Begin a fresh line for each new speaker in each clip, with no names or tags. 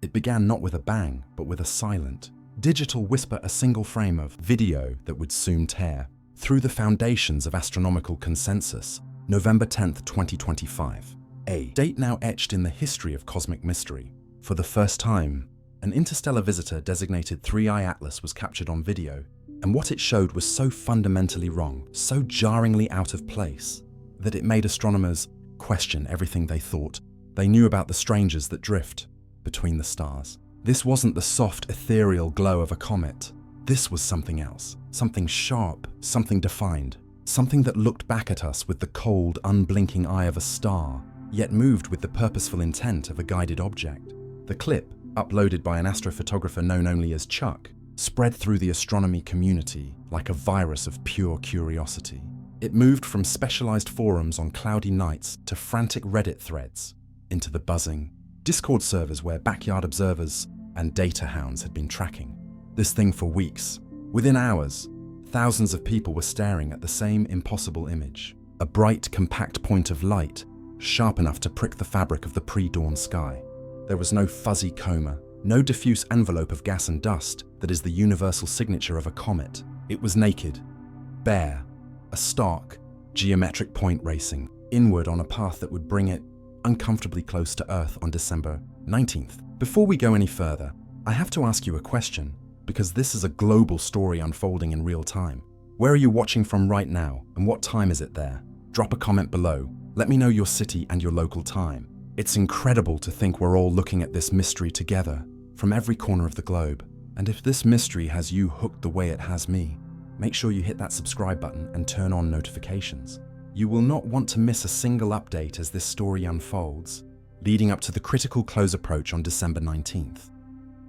It began not with a bang, but with a silent, digital whisper, a single frame of video that would soon tear through the foundations of astronomical consensus. November 10th, 2025. A date now etched in the history of cosmic mystery. For the first time, an interstellar visitor designated 3I Atlas was captured on video, and what it showed was so fundamentally wrong, so jarringly out of place, that it made astronomers question everything they thought they knew about the strangers that drift between the stars. This wasn't the soft, ethereal glow of a comet. This was something else, something sharp, something defined, something that looked back at us with the cold, unblinking eye of a star, yet moved with the purposeful intent of a guided object. The clip, uploaded by an astrophotographer known only as Chuck, spread through the astronomy community like a virus of pure curiosity. It moved from specialized forums on cloudy nights to frantic Reddit threads, into the buzzing Discord servers where backyard observers and data hounds had been tracking this thing for weeks. Within hours, thousands of people were staring at the same impossible image, a bright, compact point of light, sharp enough to prick the fabric of the pre-dawn sky. There was no fuzzy coma, no diffuse envelope of gas and dust that is the universal signature of a comet. It was naked, bare, a stark, geometric point racing inward on a path that would bring it uncomfortably close to Earth on December 19th. Before we go any further, I have to ask you a question, because this is a global story unfolding in real time. Where are you watching from right now, and what time is it there? Drop a comment below. Let me know your city and your local time. It's incredible to think we're all looking at this mystery together, from every corner of the globe. And if this mystery has you hooked the way it has me, make sure you hit that subscribe button and turn on notifications. You will not want to miss a single update as this story unfolds, leading up to the critical close approach on December 19th.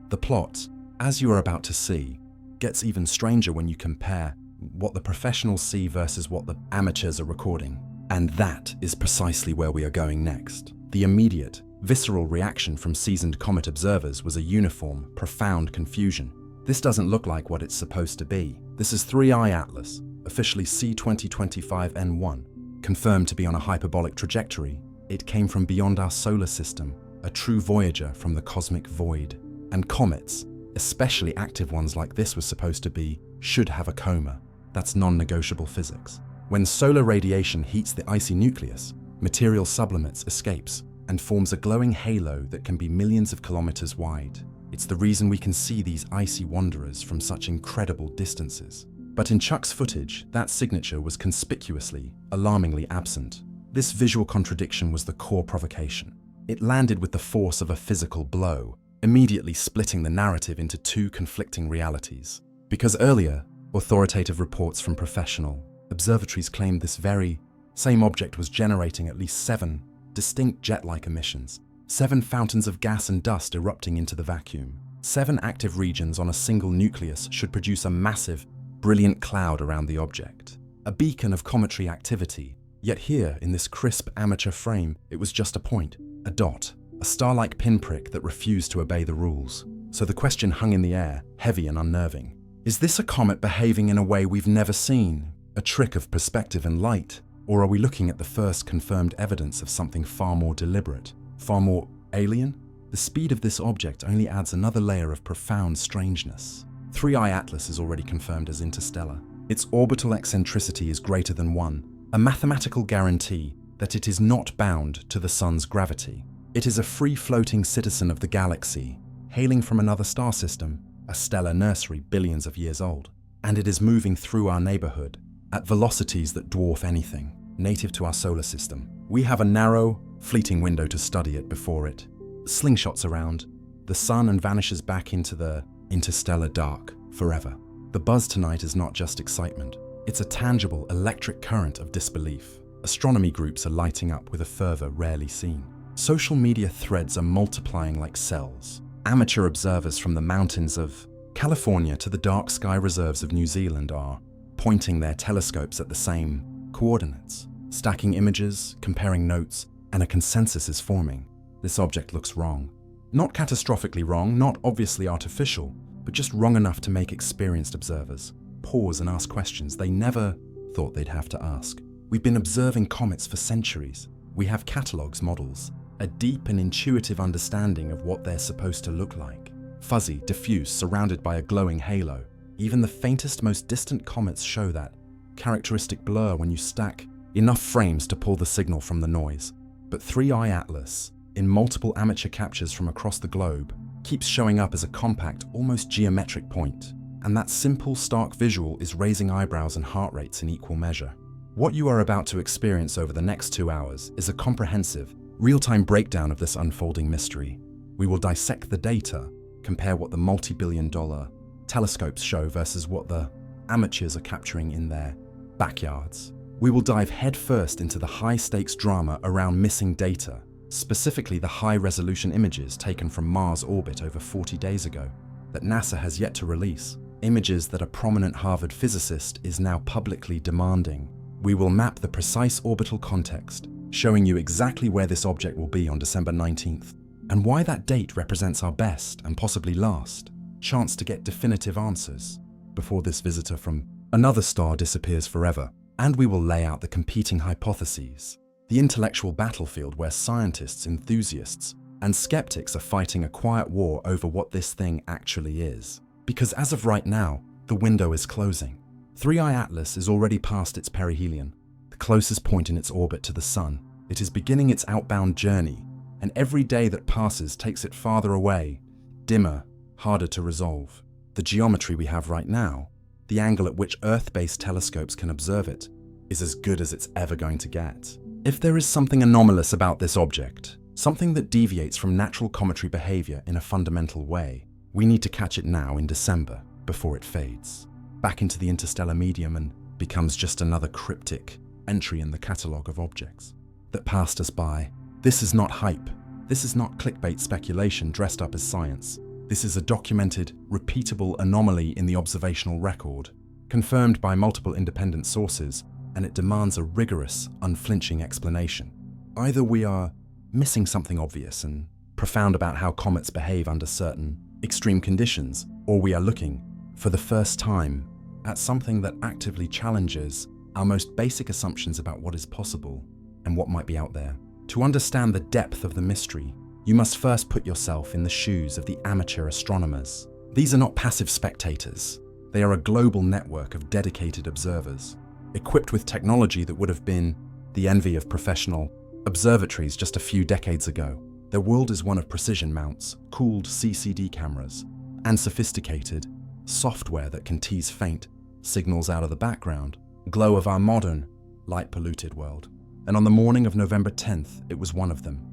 The plot, as you are about to see, gets even stranger when you compare what the professionals see versus what the amateurs are recording. And that is precisely where we are going next. The immediate, visceral reaction from seasoned comet observers was a uniform, profound confusion. This doesn't look like what it's supposed to be. This is 3I Atlas, officially C2025N1, confirmed to be on a hyperbolic trajectory. It came from beyond our solar system, a true voyager from the cosmic void. And comets, especially active ones like this was supposed to be, should have a coma. That's non-negotiable physics. When solar radiation heats the icy nucleus, material sublimates, escapes, and forms a glowing halo that can be millions of kilometers wide. It's the reason we can see these icy wanderers from such incredible distances. But in Chuck's footage, that signature was conspicuously, alarmingly absent. This visual contradiction was the core provocation. It landed with the force of a physical blow, immediately splitting the narrative into two conflicting realities. Because earlier, authoritative reports from professional observatories claimed this very same object was generating at least 7 distinct jet-like emissions, 7 fountains of gas and dust erupting into the vacuum. 7 active regions on a single nucleus should produce a massive, brilliant cloud around the object, a beacon of cometary activity. Yet here, in this crisp amateur frame, it was just a point, a dot, a star-like pinprick that refused to obey the rules. So the question hung in the air, heavy and unnerving. Is this a comet behaving in a way we've never seen? A trick of perspective and light? Or are we looking at the first confirmed evidence of something far more deliberate, far more alien? The speed of this object only adds another layer of profound strangeness. 3I Atlas is already confirmed as interstellar. Its orbital eccentricity is greater than 1, a mathematical guarantee that it is not bound to the sun's gravity. It is a free-floating citizen of the galaxy, hailing from another star system, a stellar nursery billions of years old. And it is moving through our neighborhood at velocities that dwarf anything native to our solar system. We have a narrow, fleeting window to study it before it slingshots around the sun and vanishes back into the interstellar dark forever. The buzz tonight is not just excitement. It's a tangible electric current of disbelief. Astronomy groups are lighting up with a fervor rarely seen. Social media threads are multiplying like cells. Amateur observers from the mountains of California to the dark sky reserves of New Zealand are pointing their telescopes at the same coordinates, stacking images, comparing notes, and a consensus is forming. This object looks wrong. Not catastrophically wrong, not obviously artificial, but just wrong enough to make experienced observers pause and ask questions they never thought they'd have to ask. We've been observing comets for centuries. We have catalogs, models, a deep and intuitive understanding of what they're supposed to look like. Fuzzy, diffuse, surrounded by a glowing halo. Even the faintest, most distant comets show that characteristic blur when you stack enough frames to pull the signal from the noise. But 3i Atlas, in multiple amateur captures from across the globe, keeps showing up as a compact, almost geometric point. And that simple, stark visual is raising eyebrows and heart rates in equal measure. What you are about to experience over the next 2 hours is a comprehensive, real-time breakdown of this unfolding mystery. We will dissect the data, compare what the multi-billion-dollar telescopes show versus what the amateurs are capturing in their backyards. We will dive headfirst into the high-stakes drama around missing data, specifically the high-resolution images taken from Mars orbit over 40 days ago that NASA has yet to release, images that a prominent Harvard physicist is now publicly demanding. We will map the precise orbital context, showing you exactly where this object will be on December 19th, and why that date represents our best and possibly last chance to get definitive answers before this visitor from another star disappears forever. And we will lay out the competing hypotheses, the intellectual battlefield where scientists, enthusiasts, and skeptics are fighting a quiet war over what this thing actually is. Because as of right now, the window is closing. 3i Atlas is already past its perihelion, the closest point in its orbit to the Sun. It is beginning its outbound journey, and every day that passes takes it farther away, dimmer, harder to resolve. The geometry we have right now, the angle at which Earth-based telescopes can observe it, is as good as it's ever going to get. If there is something anomalous about this object, something that deviates from natural cometary behavior in a fundamental way, we need to catch it now in December, before it fades back into the interstellar medium and becomes just another cryptic entry in the catalogue of objects that passed us by. This is not hype. This is not clickbait speculation dressed up as science. This is a documented, repeatable anomaly in the observational record, confirmed by multiple independent sources, and it demands a rigorous, unflinching explanation. Either we are missing something obvious and profound about how comets behave under certain extreme conditions, or we are looking, for the first time, at something that actively challenges our most basic assumptions about what is possible and what might be out there. To understand the depth of the mystery, you must first put yourself in the shoes of the amateur astronomers. These are not passive spectators. They are a global network of dedicated observers, equipped with technology that would have been the envy of professional observatories just a few decades ago. Their world is one of precision mounts, cooled CCD cameras, and sophisticated software that can tease faint signals out of the background glow of our modern, light-polluted world. And on the morning of November 10th, it was one of them,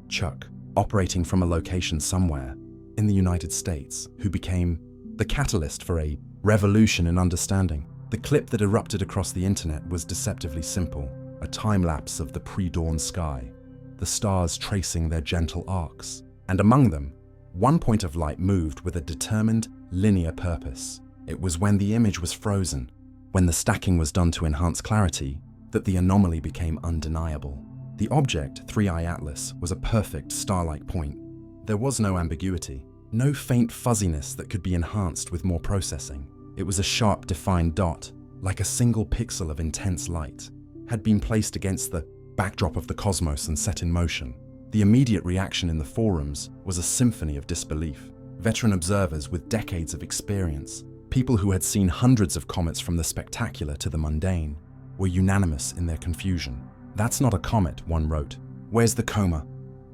Chuck, operating from a location somewhere in the United States, who became the catalyst for a revolution in understanding. The clip that erupted across the internet was deceptively simple, a time-lapse of the pre-dawn sky, the stars tracing their gentle arcs. And among them, one point of light moved with a determined, linear purpose. It was when the image was frozen, when the stacking was done to enhance clarity, that the anomaly became undeniable. The object, 3i Atlas, was a perfect star-like point. There was no ambiguity, no faint fuzziness that could be enhanced with more processing. It was a sharp, defined dot, like a single pixel of intense light, had been placed against the backdrop of the cosmos and set in motion. The immediate reaction in the forums was a symphony of disbelief. Veteran observers with decades of experience, people who had seen hundreds of comets from the spectacular to the mundane, were unanimous in their confusion. "That's not a comet," one wrote. "Where's the coma?"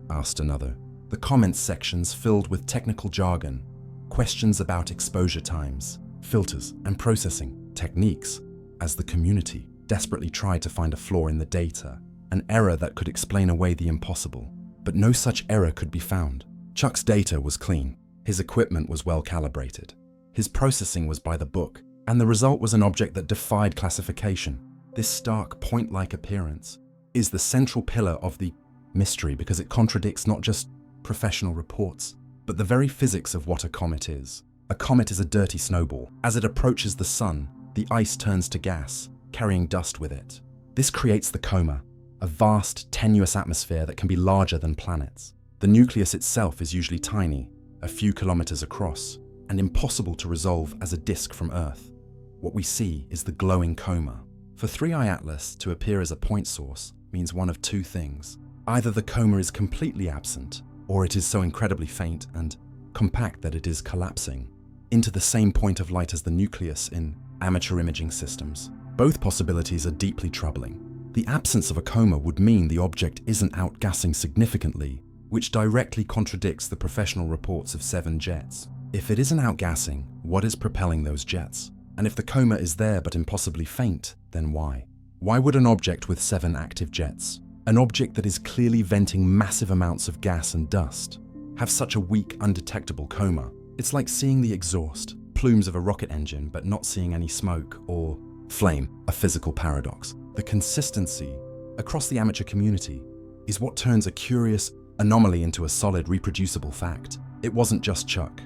asked another. The comments sections filled with technical jargon, questions about exposure times, filters, and processing techniques, as the community desperately tried to find a flaw in the data, an error that could explain away the impossible. But no such error could be found. Chuck's data was clean. His equipment was well calibrated. His processing was by the book, and the result was an object that defied classification. This stark, point-like appearance is the central pillar of the mystery because it contradicts not just professional reports, but the very physics of what a comet is. A comet is a dirty snowball. As it approaches the sun, the ice turns to gas, carrying dust with it. This creates the coma, a vast, tenuous atmosphere that can be larger than planets. The nucleus itself is usually tiny, a few kilometers across, and impossible to resolve as a disk from Earth. What we see is the glowing coma. For 3i Atlas to appear as a point source means one of two things. Either the coma is completely absent, or it is so incredibly faint and compact that it is collapsing into the same point of light as the nucleus in amateur imaging systems. Both possibilities are deeply troubling. The absence of a coma would mean the object isn't outgassing significantly, which directly contradicts the professional reports of 7 jets. If it isn't outgassing, what is propelling those jets? And if the coma is there but impossibly faint, then why? Why would an object with 7 active jets, an object that is clearly venting massive amounts of gas and dust, have such a weak, undetectable coma? It's like seeing the exhaust, plumes of a rocket engine but not seeing any smoke or flame, a physical paradox. The consistency across the amateur community is what turns a curious anomaly into a solid, reproducible fact. It wasn't just Chuck.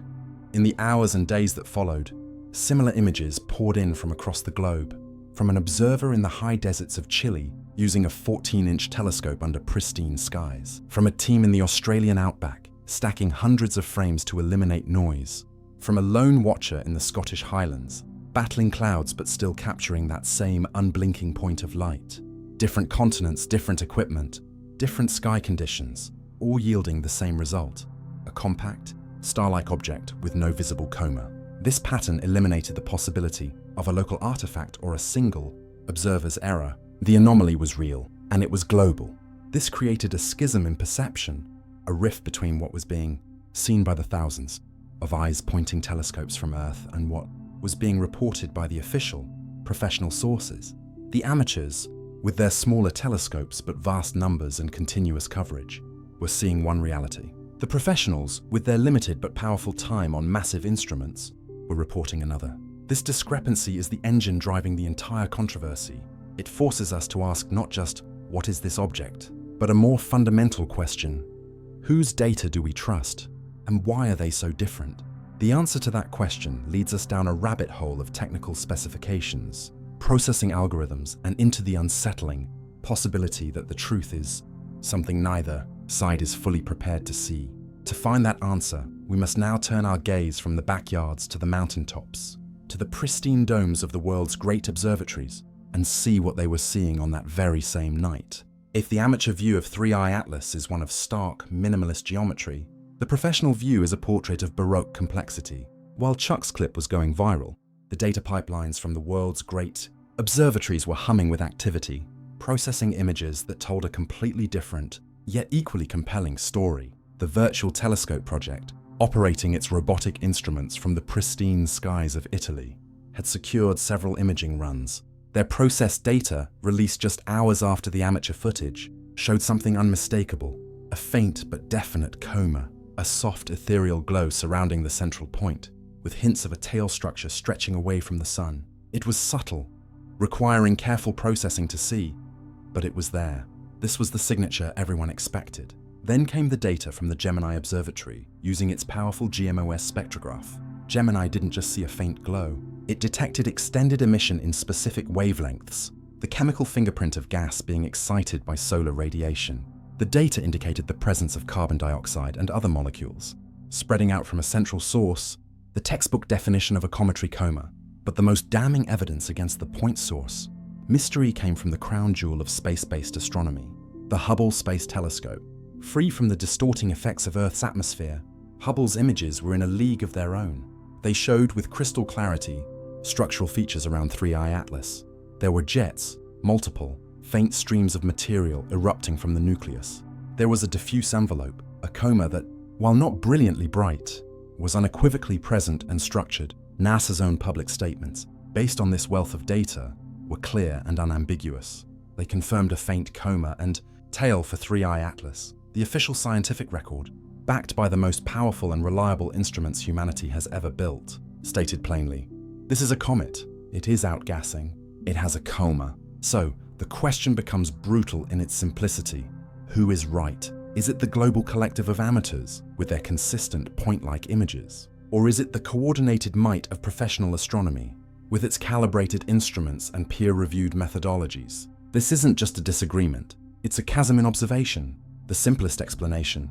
In the hours and days that followed, similar images poured in from across the globe, from an observer in the high deserts of Chile using a 14-inch telescope under pristine skies, from a team in the Australian outback stacking hundreds of frames to eliminate noise, from a lone watcher in the Scottish Highlands, battling clouds but still capturing that same unblinking point of light. Different continents, different equipment, different sky conditions, all yielding the same result: a compact, star-like object with no visible coma. This pattern eliminated the possibility of a local artifact or a single observer's error. The anomaly was real, and it was global. This created a schism in perception, a rift between what was being seen by the thousands of eyes pointing telescopes from Earth and what was being reported by the official, professional sources. The amateurs, with their smaller telescopes but vast numbers and continuous coverage, were seeing one reality. The professionals, with their limited but powerful time on massive instruments, were reporting another. This discrepancy is the engine driving the entire controversy. It forces us to ask not just, what is this object, but a more fundamental question: whose data do we trust, and why are they so different? The answer to that question leads us down a rabbit hole of technical specifications, processing algorithms, and into the unsettling possibility that the truth is something neither side is fully prepared to see. To find that answer, we must now turn our gaze from the backyards to the mountaintops, to the pristine domes of the world's great observatories, and see what they were seeing on that very same night. If the amateur view of 3i Atlas is one of stark, minimalist geometry, the professional view is a portrait of Baroque complexity. While Chuck's clip was going viral, the data pipelines from the world's great observatories were humming with activity, processing images that told a completely different, yet equally compelling story. The Virtual Telescope project, operating its robotic instruments from the pristine skies of Italy, had secured several imaging runs. Their processed data, released just hours after the amateur footage, showed something unmistakable: a faint but definite coma, a soft ethereal glow surrounding the central point, with hints of a tail structure stretching away from the sun. It was subtle, requiring careful processing to see, but it was there. This was the signature everyone expected. Then came the data from the Gemini Observatory, using its powerful GMOS spectrograph. Gemini didn't just see a faint glow, it detected extended emission in specific wavelengths, the chemical fingerprint of gas being excited by solar radiation. The data indicated the presence of carbon dioxide and other molecules, spreading out from a central source, the textbook definition of a cometary coma. But the most damning evidence against the point source, mystery, came from the crown jewel of space-based astronomy, the Hubble Space Telescope. Free from the distorting effects of Earth's atmosphere, Hubble's images were in a league of their own. They showed with crystal clarity structural features around 3i Atlas. There were jets, multiple, faint streams of material erupting from the nucleus. There was a diffuse envelope, a coma that, while not brilliantly bright, was unequivocally present and structured. NASA's own public statements, based on this wealth of data, were clear and unambiguous. They confirmed a faint coma and tail for 3i Atlas, the official scientific record, backed by the most powerful and reliable instruments humanity has ever built, stated plainly. This is a comet. It is outgassing. It has a coma. So, the question becomes brutal in its simplicity. Who is right? Is it the global collective of amateurs, with their consistent point-like images? Or is it the coordinated might of professional astronomy, with its calibrated instruments and peer-reviewed methodologies? This isn't just a disagreement. It's a chasm in observation. The simplest explanation,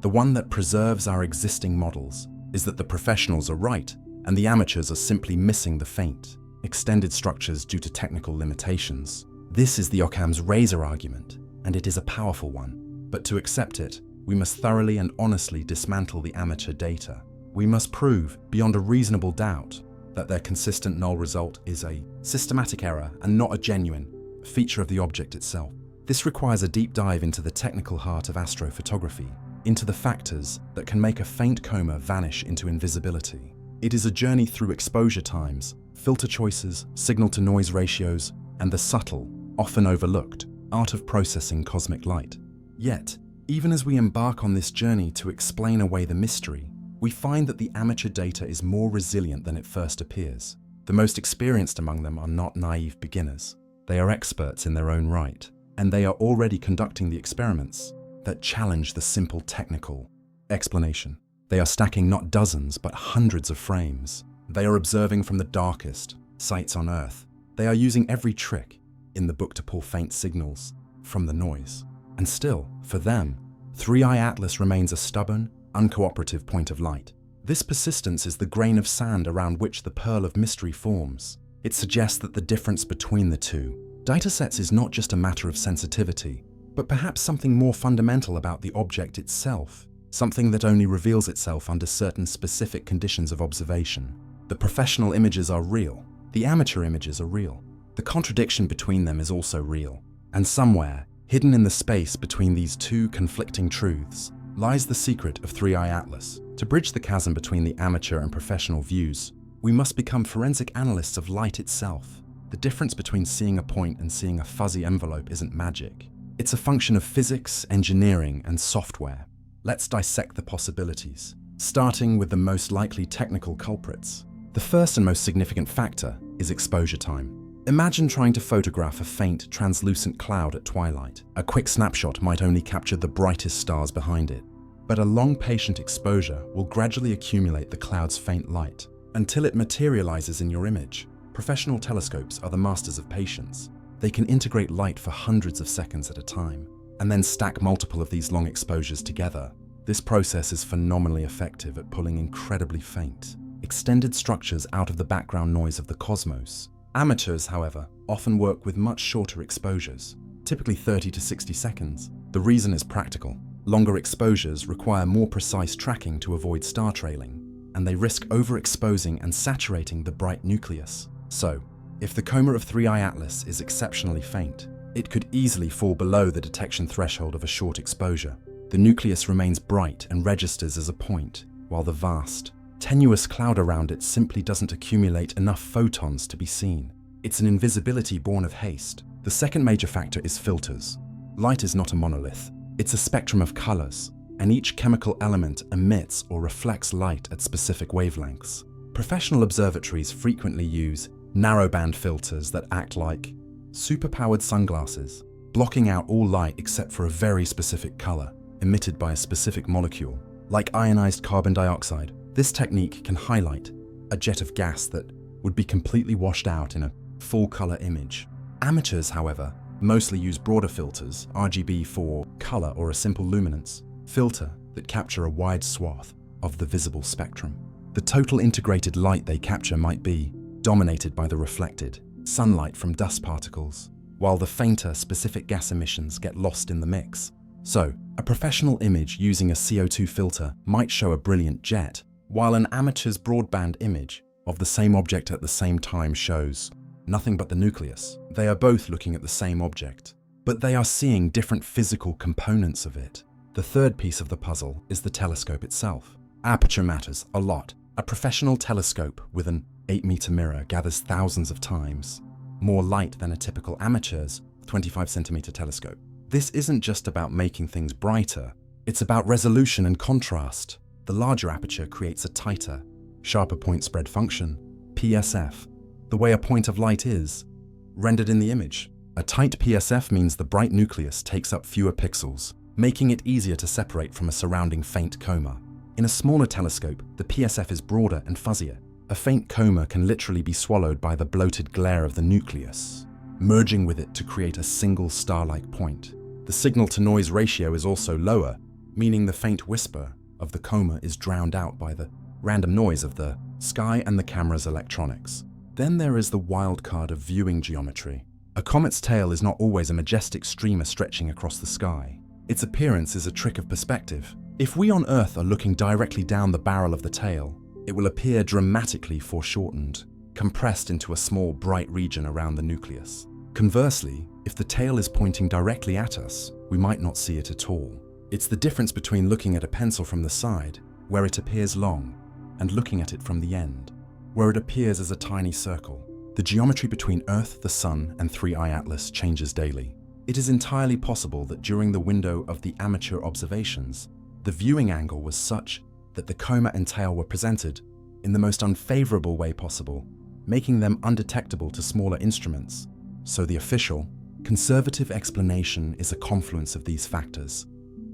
the one that preserves our existing models, is that the professionals are right and the amateurs are simply missing the faint, extended structures due to technical limitations. This is the Occam's razor argument, and it is a powerful one. But to accept it, we must thoroughly and honestly dismantle the amateur data. We must prove, beyond a reasonable doubt, that their consistent null result is a systematic error and not a genuine feature of the object itself. This requires a deep dive into the technical heart of astrophotography, into the factors that can make a faint coma vanish into invisibility. It is a journey through exposure times, filter choices, signal-to-noise ratios, and the subtle, often overlooked, art of processing cosmic light. Yet, even as we embark on this journey to explain away the mystery, we find that the amateur data is more resilient than it first appears. The most experienced among them are not naive beginners. They are experts in their own right, and they are already conducting the experiments that challenge the simple technical explanation. They are stacking not dozens, but hundreds of frames. They are observing from the darkest sites on Earth. They are using every trick in the book to pull faint signals from the noise. And still, for them, 3i Atlas remains a stubborn, uncooperative point of light. This persistence is the grain of sand around which the pearl of mystery forms. It suggests that the difference between the two datasets is not just a matter of sensitivity, but perhaps something more fundamental about the object itself, something that only reveals itself under certain specific conditions of observation. The professional images are real, the amateur images are real. The contradiction between them is also real, and somewhere, hidden in the space between these two conflicting truths, lies the secret of 3i Atlas. To bridge the chasm between the amateur and professional views, we must become forensic analysts of light itself. The difference between seeing a point and seeing a fuzzy envelope isn't magic. It's a function of physics, engineering, and software. Let's dissect the possibilities, starting with the most likely technical culprits. The first and most significant factor is exposure time. Imagine trying to photograph a faint, translucent cloud at twilight. A quick snapshot might only capture the brightest stars behind it, but a long, patient exposure will gradually accumulate the cloud's faint light until it materializes in your image. Professional telescopes are the masters of patience. They can integrate light for hundreds of seconds at a time, and then stack multiple of these long exposures together. This process is phenomenally effective at pulling incredibly faint, extended structures out of the background noise of the cosmos. Amateurs, however, often work with much shorter exposures, typically 30 to 60 seconds. The reason is practical. Longer exposures require more precise tracking to avoid star trailing, and they risk overexposing and saturating the bright nucleus. So, if the coma of 3i Atlas is exceptionally faint, it could easily fall below the detection threshold of a short exposure. The nucleus remains bright and registers as a point, while the vast, tenuous cloud around it simply doesn't accumulate enough photons to be seen. It's an invisibility born of haste. The second major factor is filters. Light is not a monolith. It's a spectrum of colors, and each chemical element emits or reflects light at specific wavelengths. Professional observatories frequently use narrowband filters that act like superpowered sunglasses, blocking out all light except for a very specific color, emitted by a specific molecule, like ionized carbon dioxide. This technique can highlight a jet of gas that would be completely washed out in a full-color image. Amateurs, however, mostly use broader filters, RGB for color or a simple luminance filter that capture a wide swath of the visible spectrum. The total integrated light they capture might be dominated by the reflected sunlight from dust particles, while the fainter specific gas emissions get lost in the mix. So, a professional image using a CO2 filter might show a brilliant jet, while an amateur's broadband image of the same object at the same time shows nothing but the nucleus. They are both looking at the same object, but they are seeing different physical components of it. The third piece of the puzzle is the telescope itself. Aperture matters a lot. A professional telescope with an 8-meter mirror gathers thousands of times more light than a typical amateur's 25-centimeter telescope. This isn't just about making things brighter, it's about resolution and contrast. The larger aperture creates a tighter, sharper point spread function, PSF, the way a point of light is rendered in the image. A tight PSF means the bright nucleus takes up fewer pixels, making it easier to separate from a surrounding faint coma. In a smaller telescope, the PSF is broader and fuzzier. A faint coma can literally be swallowed by the bloated glare of the nucleus, merging with it to create a single star-like point. The signal-to-noise ratio is also lower, meaning the faint whisper of the coma is drowned out by the random noise of the sky and the camera's electronics. Then there is the wild card of viewing geometry. A comet's tail is not always a majestic streamer stretching across the sky. Its appearance is a trick of perspective. If we on Earth are looking directly down the barrel of the tail, it will appear dramatically foreshortened, compressed into a small, bright region around the nucleus. Conversely, if the tail is pointing directly at us, we might not see it at all. It's the difference between looking at a pencil from the side, where it appears long, and looking at it from the end, where it appears as a tiny circle. The geometry between Earth, the Sun, and 3i Atlas changes daily. It is entirely possible that during the window of the amateur observations, the viewing angle was such that the coma and tail were presented in the most unfavorable way possible, making them undetectable to smaller instruments. So the official, conservative explanation is a confluence of these factors.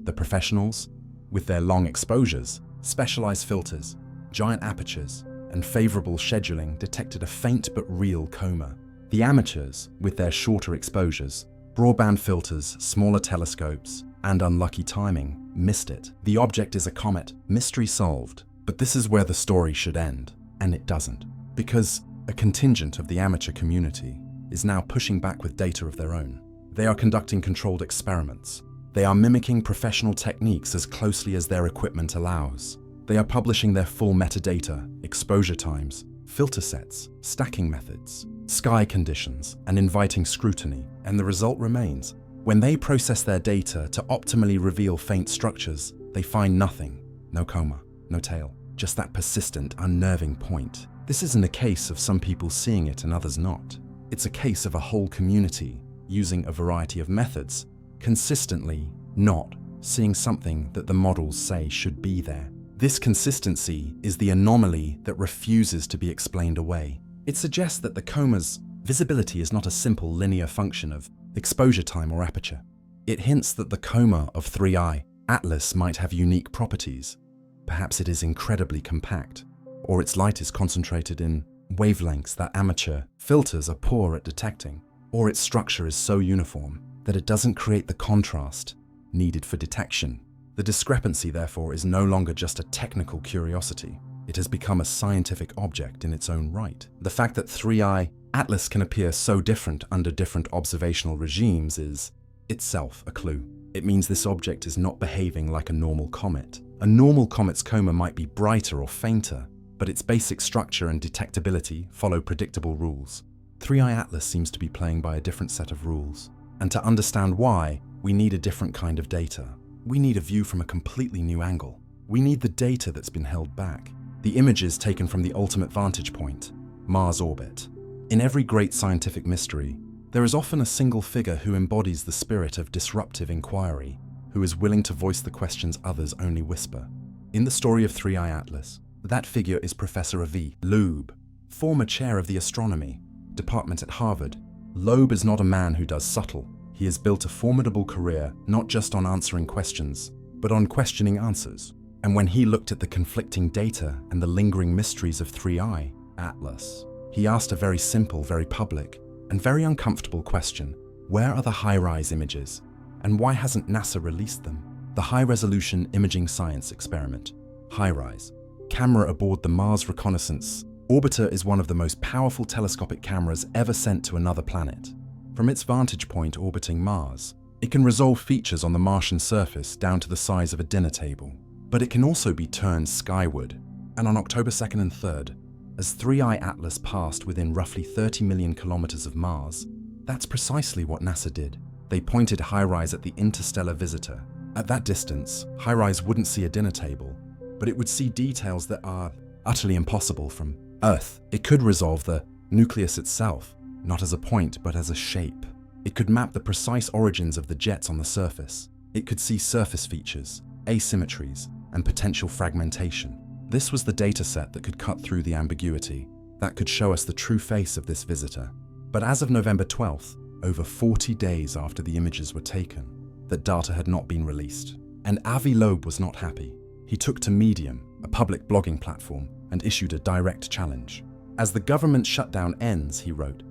The professionals, with their long exposures, specialized filters, giant apertures, and favorable scheduling, detected a faint but real coma. The amateurs, with their shorter exposures, broadband filters, smaller telescopes, and unlucky timing, missed it. The object is a comet, mystery solved. But this is where the story should end, and it doesn't, because a contingent of the amateur community is now pushing back with data of their own. They are conducting controlled experiments. They are mimicking professional techniques as closely as their equipment allows. They are publishing their full metadata, exposure times, filter sets, stacking methods, sky conditions, and inviting scrutiny. And the result remains. When they process their data to optimally reveal faint structures, they find nothing. No coma, no tail, just that persistent, unnerving point. This isn't a case of some people seeing it and others not. It's a case of a whole community using a variety of methods, consistently not seeing something that the models say should be there. This consistency is the anomaly that refuses to be explained away. It suggests that the coma's visibility is not a simple linear function of exposure time or aperture. It hints that the coma of 3i Atlas might have unique properties. Perhaps it is incredibly compact, or its light is concentrated in wavelengths that amateur filters are poor at detecting, or its structure is so uniform that it doesn't create the contrast needed for detection. The discrepancy, therefore, is no longer just a technical curiosity. It has become a scientific object in its own right. The fact that 3i Atlas can appear so different under different observational regimes is itself a clue. It means this object is not behaving like a normal comet. A normal comet's coma might be brighter or fainter, but its basic structure and detectability follow predictable rules. 3i Atlas seems to be playing by a different set of rules. And to understand why, we need a different kind of data. We need a view from a completely new angle. We need the data that's been held back. The images taken from the ultimate vantage point, Mars orbit. In every great scientific mystery, there is often a single figure who embodies the spirit of disruptive inquiry, who is willing to voice the questions others only whisper. In the story of 3i Atlas, that figure is Professor Avi Loeb, former chair of the Astronomy department at Harvard. Loeb is not a man who does subtle. He has built a formidable career not just on answering questions, but on questioning answers. And when he looked at the conflicting data and the lingering mysteries of 3i Atlas, he asked a very simple, very public, and very uncomfortable question. Where are the HiRISE images? And why hasn't NASA released them? The High-Resolution Imaging Science Experiment, HiRISE, camera aboard the Mars Reconnaissance Orbiter, is one of the most powerful telescopic cameras ever sent to another planet. From its vantage point orbiting Mars, it can resolve features on the Martian surface down to the size of a dinner table. But it can also be turned skyward. And on October 2nd and 3rd, as 3i Atlas passed within roughly 30 million kilometers of Mars, that's precisely what NASA did. They pointed HiRISE at the interstellar visitor. At that distance, HiRISE wouldn't see a dinner table, but it would see details that are utterly impossible from Earth. It could resolve the nucleus itself, not as a point, but as a shape. It could map the precise origins of the jets on the surface. It could see surface features, asymmetries, and potential fragmentation. This was the dataset that could cut through the ambiguity, that could show us the true face of this visitor. But as of November 12th, over 40 days after the images were taken, that data had not been released. And Avi Loeb was not happy. He took to Medium, a public blogging platform, and issued a direct challenge. As the government shutdown ends, he wrote,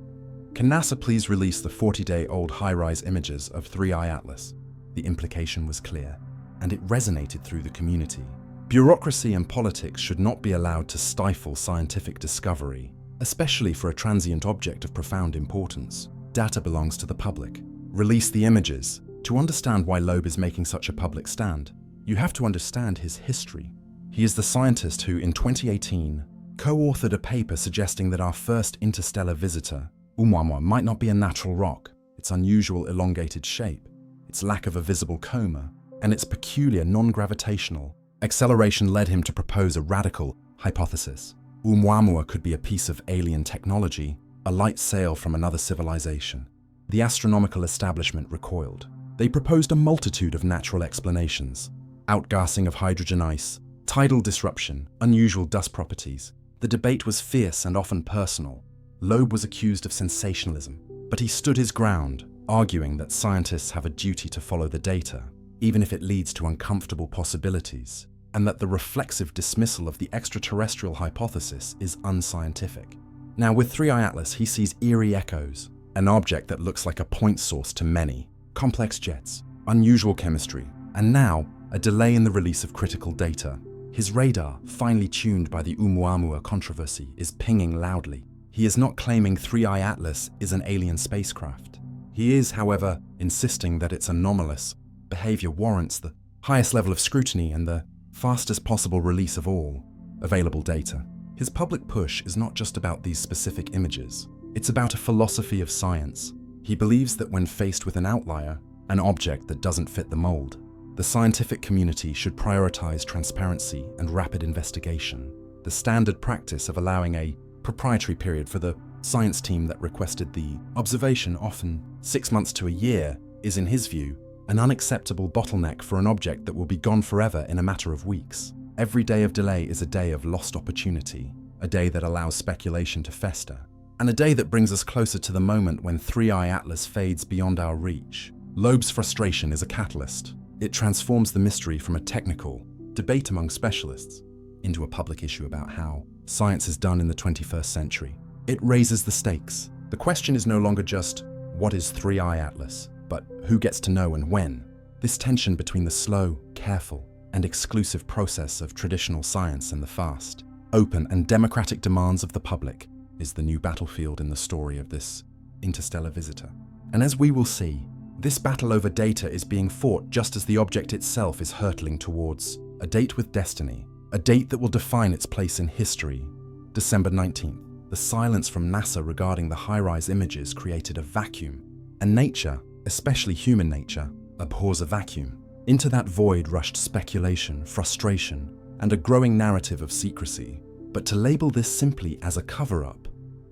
"Can NASA please release the 40-day-old HiRISE images of 3i Atlas?" The implication was clear, and it resonated through the community. Bureaucracy and politics should not be allowed to stifle scientific discovery, especially for a transient object of profound importance. Data belongs to the public. Release the images, To understand why Loeb is making such a public stand, you have to understand his history. He is the scientist who, in 2018, co-authored a paper suggesting that our first interstellar visitor, Oumuamua, might not be a natural rock, its unusual elongated shape, its lack of a visible coma, and its peculiar non-gravitational acceleration led him to propose a radical hypothesis. Oumuamua could be a piece of alien technology, a light sail from another civilization. The astronomical establishment recoiled. They proposed a multitude of natural explanations: outgassing of hydrogen ice, tidal disruption, unusual dust properties. The debate was fierce and often personal. Loeb was accused of sensationalism, but he stood his ground, arguing that scientists have a duty to follow the data, even if it leads to uncomfortable possibilities, and that the reflexive dismissal of the extraterrestrial hypothesis is unscientific. Now, with 3I Atlas, he sees eerie echoes, an object that looks like a point source to many, complex jets, unusual chemistry, and now a delay in the release of critical data. His radar, finely tuned by the Oumuamua controversy, is pinging loudly. He is not claiming 3I Atlas is an alien spacecraft. He is, however, insisting that its anomalous behavior warrants the highest level of scrutiny and the fastest possible release of all available data. His public push is not just about these specific images. It's about a philosophy of science. He believes that when faced with an outlier, an object that doesn't fit the mold, the scientific community should prioritize transparency and rapid investigation. The standard practice of allowing a proprietary period for the science team that requested the observation, often 6 months to a year, is, in his view, an unacceptable bottleneck for an object that will be gone forever in a matter of weeks. Every day of delay is a day of lost opportunity, a day that allows speculation to fester, and a day that brings us closer to the moment when 3I Atlas fades beyond our reach. Loeb's frustration is a catalyst. It transforms the mystery from a technical debate among specialists into a public issue about how science is done in the 21st century. It raises the stakes. The question is no longer just, what is 3I Atlas, but who gets to know and when? This tension between the slow, careful, and exclusive process of traditional science and the fast, open, and democratic demands of the public is the new battlefield in the story of this interstellar visitor. And as we will see, this battle over data is being fought just as the object itself is hurtling towards a date with destiny, a date that will define its place in history. December 19th, the silence from NASA regarding the HiRISE images created a vacuum, and nature, especially human nature, abhors a vacuum. Into that void rushed speculation, frustration, and a growing narrative of secrecy. But to label this simply as a cover-up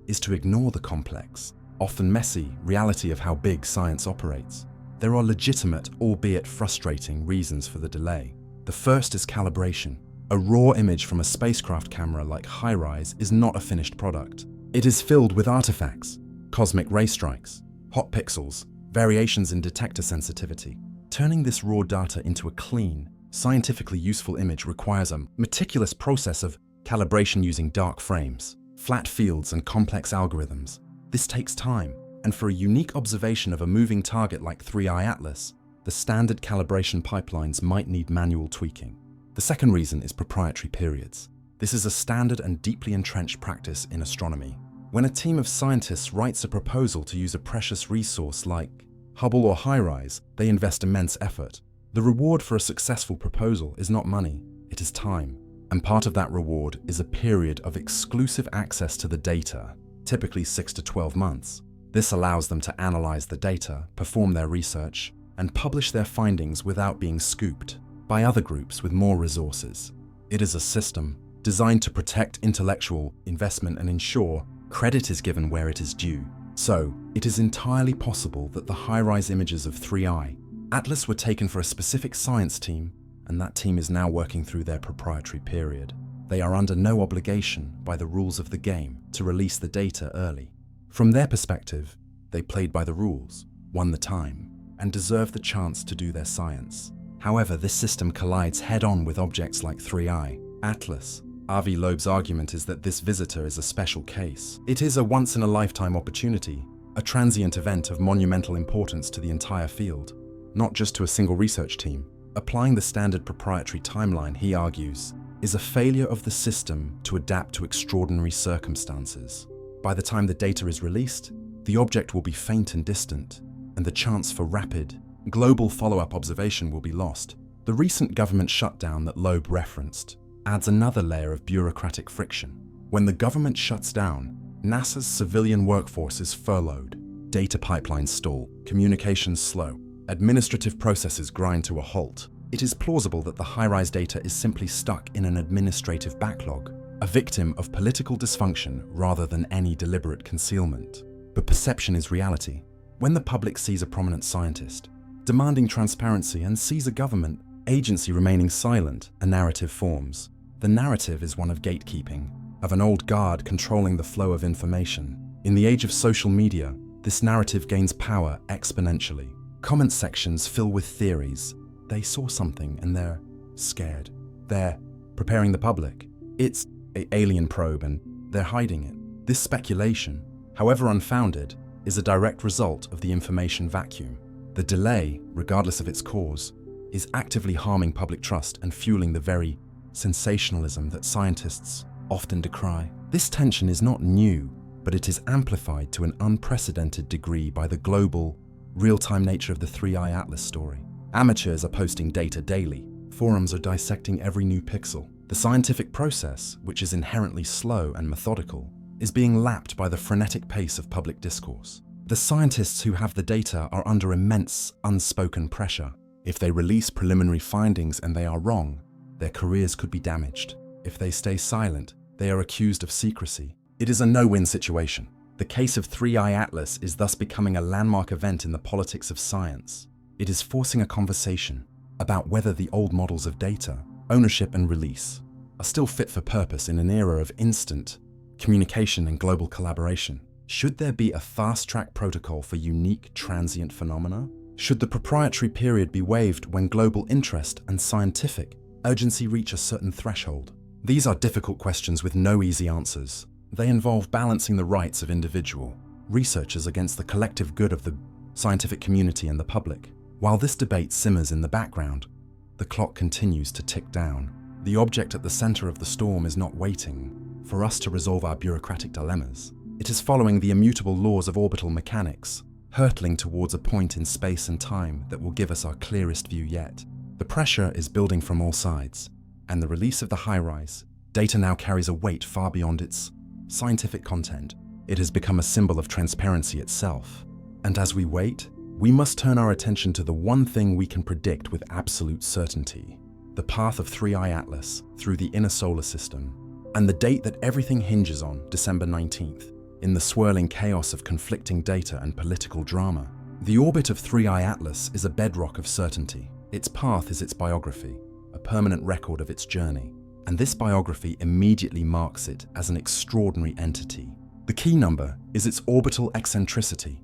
is to ignore the complex, often messy, reality of how big science operates. There are legitimate, albeit frustrating, reasons for the delay. The first is calibration. A raw image from a spacecraft camera like HiRISE is not a finished product. It is filled with artifacts, cosmic ray strikes, hot pixels, variations in detector sensitivity. Turning this raw data into a clean, scientifically useful image requires a meticulous process of calibration using dark frames, flat fields, and complex algorithms. This takes time, and for a unique observation of a moving target like 3I Atlas, the standard calibration pipelines might need manual tweaking. The second reason is proprietary periods. This is a standard and deeply entrenched practice in astronomy. When a team of scientists writes a proposal to use a precious resource like Hubble or HiRISE, they invest immense effort. The reward for a successful proposal is not money, it is time. And part of that reward is a period of exclusive access to the data, typically 6 to 12 months. This allows them to analyze the data, perform their research, and publish their findings without being scooped by other groups with more resources. It is a system designed to protect intellectual investment and ensure credit is given where it is due. So, it is entirely possible that the HiRISE images of 3I Atlas were taken for a specific science team, and that team is now working through their proprietary period. They are under no obligation by the rules of the game to release the data early. From their perspective, they played by the rules, won the time, and deserve the chance to do their science. However, this system collides head-on with objects like 3I Atlas. Avi Loeb's argument is that this visitor is a special case. It is a once-in-a-lifetime opportunity, a transient event of monumental importance to the entire field, not just to a single research team. Applying the standard proprietary timeline, he argues, is a failure of the system to adapt to extraordinary circumstances. By the time the data is released, the object will be faint and distant, and the chance for rapid, global follow-up observation will be lost. The recent government shutdown that Loeb referenced adds another layer of bureaucratic friction. When the government shuts down, NASA's civilian workforce is furloughed, data pipelines stall, communications slow, administrative processes grind to a halt. It is plausible that the HiRISE data is simply stuck in an administrative backlog, a victim of political dysfunction rather than any deliberate concealment. But perception is reality. When the public sees a prominent scientist demanding transparency and sees a government agency remaining silent, a narrative forms. The narrative is one of gatekeeping, of an old guard controlling the flow of information. In the age of social media, this narrative gains power exponentially. Comment sections fill with theories. They saw something and they're scared. They're preparing the public. It's an alien probe and they're hiding it. This speculation, however unfounded, is a direct result of the information vacuum. The delay, regardless of its cause, is actively harming public trust and fueling the very sensationalism that scientists often decry. This tension is not new, but it is amplified to an unprecedented degree by the global, real-time nature of the 3i Atlas story. Amateurs are posting data daily. Forums are dissecting every new pixel. The scientific process, which is inherently slow and methodical, is being lapped by the frenetic pace of public discourse. The scientists who have the data are under immense, unspoken pressure. If they release preliminary findings and they are wrong, their careers could be damaged. If they stay silent, they are accused of secrecy. It is a no-win situation. The case of 3i Atlas is thus becoming a landmark event in the politics of science. It is forcing a conversation about whether the old models of data, ownership and release, are still fit for purpose in an era of instant communication and global collaboration. Should there be a fast-track protocol for unique transient phenomena? Should the proprietary period be waived when global interest and scientific urgency reach a certain threshold? These are difficult questions with no easy answers. They involve balancing the rights of individual researchers against the collective good of the scientific community and the public. While this debate simmers in the background, the clock continues to tick down. The object at the center of the storm is not waiting for us to resolve our bureaucratic dilemmas. It is following the immutable laws of orbital mechanics, hurtling towards a point in space and time that will give us our clearest view yet. The pressure is building from all sides, and the release of the HiRISE data now carries a weight far beyond its scientific content. It has become a symbol of transparency itself. And as we wait, we must turn our attention to the one thing we can predict with absolute certainty: the path of 3i Atlas through the inner solar system, and the date that everything hinges on, December 19th. In the swirling chaos of conflicting data and political drama, the orbit of 3i Atlas is a bedrock of certainty. Its path is its biography, a permanent record of its journey, and this biography immediately marks it as an extraordinary entity. The key number is its orbital eccentricity,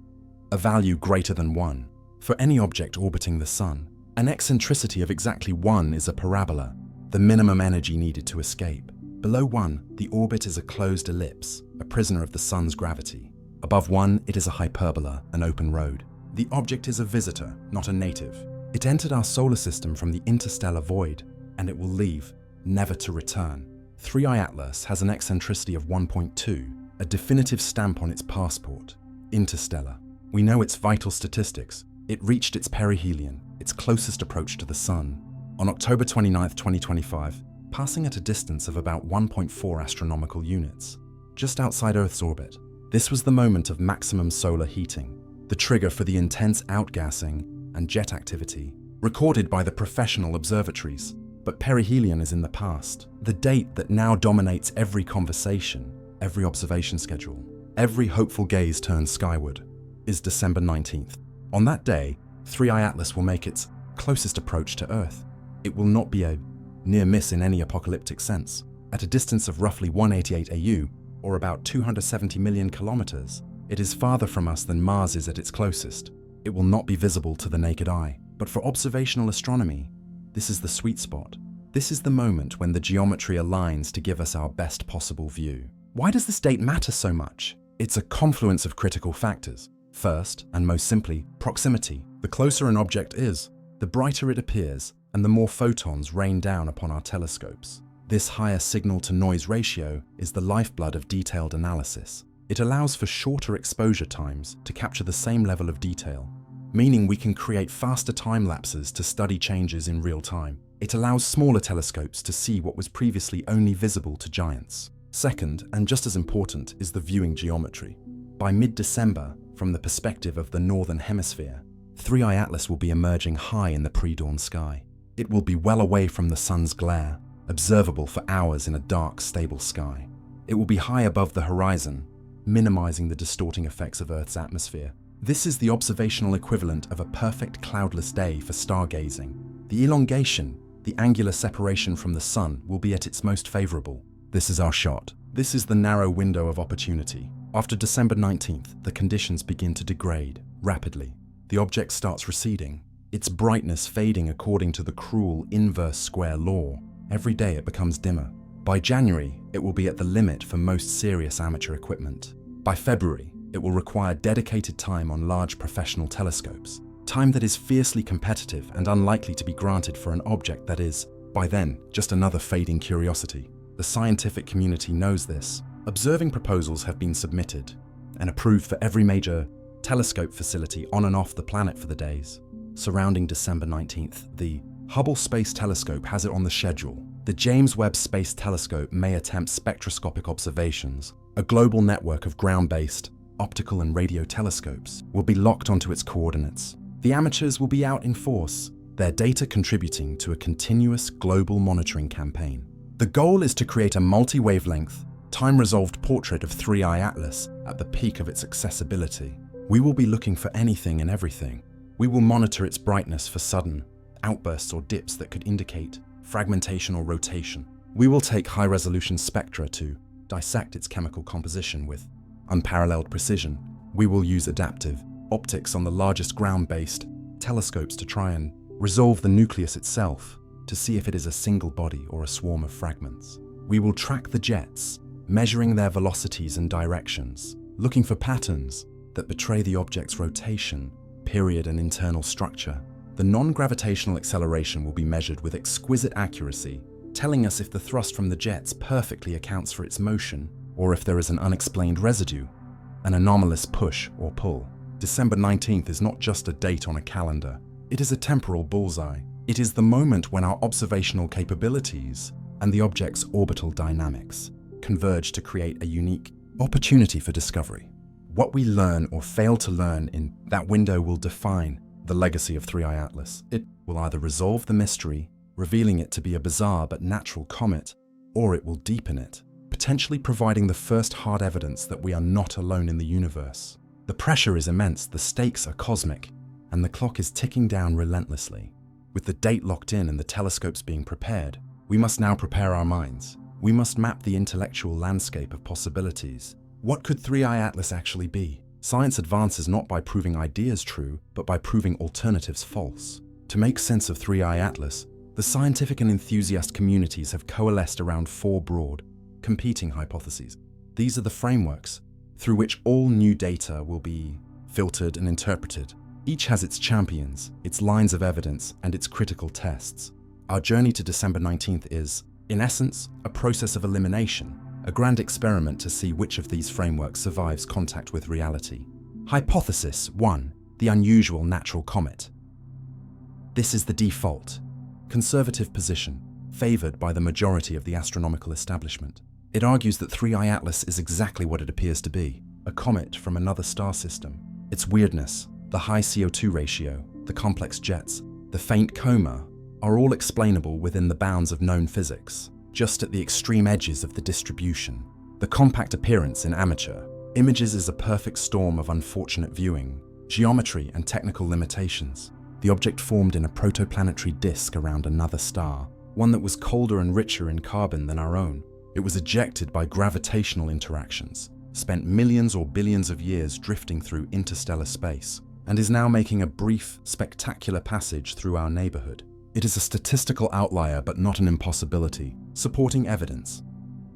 a value greater than 1. For any object orbiting the Sun, an eccentricity of exactly 1 is a parabola, the minimum energy needed to escape. Below 1, the orbit is a closed ellipse, a prisoner of the Sun's gravity. Above 1, it is a hyperbola, an open road. The object is a visitor, not a native. It entered our solar system from the interstellar void, and it will leave, never to return. 3i Atlas has an eccentricity of 1.2, a definitive stamp on its passport. Interstellar. We know its vital statistics. It reached its perihelion, its closest approach to the Sun, on October 29, 2025, passing at a distance of about 1.4 astronomical units, just outside Earth's orbit. This was the moment of maximum solar heating, the trigger for the intense outgassing and jet activity recorded by the professional observatories. But perihelion is in the past. The date that now dominates every conversation, every observation schedule, every hopeful gaze turned skyward, is December 19th. On that day, 3i Atlas will make its closest approach to Earth. It will not be a near miss in any apocalyptic sense. At a distance of roughly 188 AU, or about 270 million kilometers, it is farther from us than Mars is at its closest. It will not be visible to the naked eye. But for observational astronomy, this is the sweet spot. This is the moment when the geometry aligns to give us our best possible view. Why does this date matter so much? It's a confluence of critical factors. First, and most simply, proximity. The closer an object is, the brighter it appears, and the more photons rain down upon our telescopes. This higher signal-to-noise ratio is the lifeblood of detailed analysis. It allows for shorter exposure times to capture the same level of detail, meaning we can create faster time lapses to study changes in real time. It allows smaller telescopes to see what was previously only visible to giants. Second, and just as important, is the viewing geometry. By mid-December, from the perspective of the northern hemisphere, 3i Atlas will be emerging high in the pre-dawn sky. It will be well away from the sun's glare, observable for hours in a dark, stable sky. It will be high above the horizon, minimizing the distorting effects of Earth's atmosphere. This is the observational equivalent of a perfect cloudless day for stargazing. The elongation, the angular separation from the sun, will be at its most favorable. This is our shot. This is the narrow window of opportunity. After December 19th, the conditions begin to degrade rapidly. The object starts receding, its brightness fading according to the cruel inverse square law. Every day it becomes dimmer. By January, it will be at the limit for most serious amateur equipment. By February, it will require dedicated time on large professional telescopes, time that is fiercely competitive and unlikely to be granted for an object that is, by then, just another fading curiosity. The scientific community knows this. Observing proposals have been submitted and approved for every major telescope facility on and off the planet for the days surrounding December 19th. The Hubble Space Telescope has it on the schedule. The James Webb Space Telescope may attempt spectroscopic observations. A global network of ground-based optical and radio telescopes will be locked onto its coordinates. The amateurs will be out in force, their data contributing to a continuous global monitoring campaign. The goal is to create a multi-wavelength, time-resolved portrait of 3i Atlas at the peak of its accessibility. We will be looking for anything and everything. We will monitor its brightness for sudden outbursts or dips that could indicate fragmentation or rotation. We will take high-resolution spectra to dissect its chemical composition with unparalleled precision. We will use adaptive optics on the largest ground-based telescopes to try and resolve the nucleus itself to see if it is a single body or a swarm of fragments. We will track the jets, measuring their velocities and directions, looking for patterns that betray the object's rotation, period, and internal structure. The non-gravitational acceleration will be measured with exquisite accuracy, telling us if the thrust from the jets perfectly accounts for its motion, or if there is an unexplained residue, an anomalous push or pull. December 19th is not just a date on a calendar. It is a temporal bullseye. It is the moment when our observational capabilities and the object's orbital dynamics converge to create a unique opportunity for discovery. What we learn or fail to learn in that window will define the legacy of 3i Atlas. It will either resolve the mystery, revealing it to be a bizarre but natural comet, or it will deepen it, potentially providing the first hard evidence that we are not alone in the universe. The pressure is immense, the stakes are cosmic, and the clock is ticking down relentlessly. With the date locked in and the telescopes being prepared, we must now prepare our minds. We must map the intellectual landscape of possibilities. What could 3i Atlas actually be? Science advances not by proving ideas true, but by proving alternatives false. To make sense of 3i Atlas, the scientific and enthusiast communities have coalesced around four broad, competing hypotheses. These are the frameworks through which all new data will be filtered and interpreted. Each has its champions, its lines of evidence, and its critical tests. Our journey to December 19th is, in essence, a process of elimination, a grand experiment to see which of these frameworks survives contact with reality. Hypothesis 1. The unusual natural comet. This is the default, conservative position, favored by the majority of the astronomical establishment. It argues that 3i Atlas is exactly what it appears to be, a comet from another star system. Its weirdness, the high CO2 ratio, the complex jets, the faint coma, are all explainable within the bounds of known physics, just at the extreme edges of the distribution. The compact appearance in amateur images is a perfect storm of unfortunate viewing, geometry, and technical limitations. The object formed in a protoplanetary disk around another star, one that was colder and richer in carbon than our own. It was ejected by gravitational interactions, spent millions or billions of years drifting through interstellar space, and is now making a brief, spectacular passage through our neighborhood. It is a statistical outlier but not an impossibility, supporting evidence.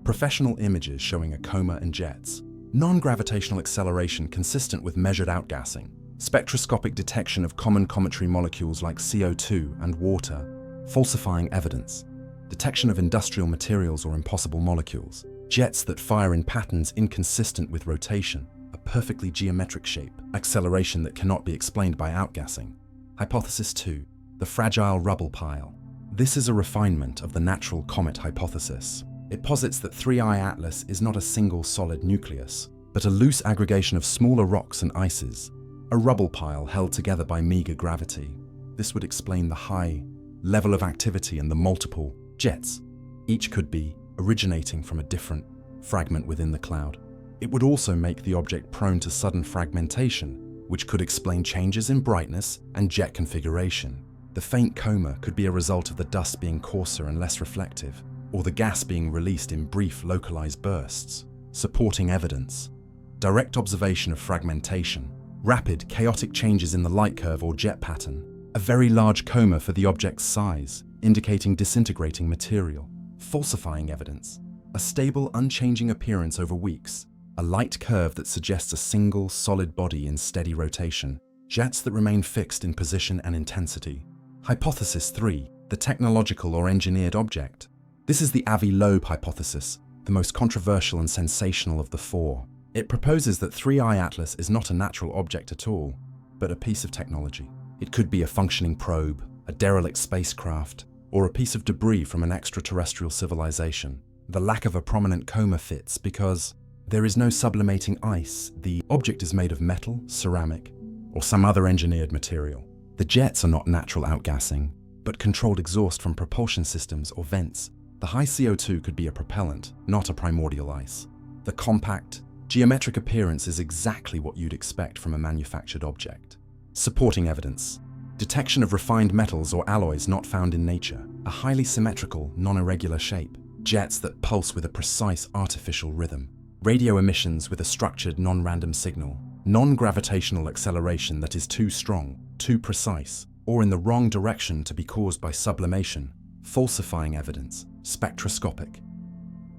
Professional images showing a coma and jets, non-gravitational acceleration consistent with measured outgassing, spectroscopic detection of common cometary molecules like CO2 and water, falsifying evidence, detection of industrial materials or impossible molecules, jets that fire in patterns inconsistent with rotation, a perfectly geometric shape, acceleration that cannot be explained by outgassing. Hypothesis 2. The fragile rubble pile. This is a refinement of the natural comet hypothesis. It posits that 3I Atlas is not a single solid nucleus, but a loose aggregation of smaller rocks and ices, a rubble pile held together by meager gravity. This would explain the high level of activity and the multiple jets. Each could be originating from a different fragment within the cloud. It would also make the object prone to sudden fragmentation, which could explain changes in brightness and jet configuration. The faint coma could be a result of the dust being coarser and less reflective, or the gas being released in brief localized bursts. Supporting evidence. Direct observation of fragmentation, rapid, chaotic changes in the light curve or jet pattern, a very large coma for the object's size, indicating disintegrating material. Falsifying evidence. A stable, unchanging appearance over weeks, a light curve that suggests a single, solid body in steady rotation, jets that remain fixed in position and intensity. Hypothesis 3. The technological or engineered object. This is the Avi Loeb hypothesis, the most controversial and sensational of the four. It proposes that 3I Atlas is not a natural object at all, but a piece of technology. It could be a functioning probe, a derelict spacecraft, or a piece of debris from an extraterrestrial civilization. The lack of a prominent coma fits because there is no sublimating ice. The object is made of metal, ceramic, or some other engineered material. The jets are not natural outgassing, but controlled exhaust from propulsion systems or vents. The high CO2 could be a propellant, not a primordial ice. The compact, geometric appearance is exactly what you'd expect from a manufactured object. Supporting evidence. Detection of refined metals or alloys not found in nature. A highly symmetrical, non-irregular shape. Jets that pulse with a precise artificial rhythm. Radio emissions with a structured, non-random signal. Non-gravitational acceleration that is too strong, too precise, or in the wrong direction to be caused by sublimation. Falsifying evidence. Spectroscopic.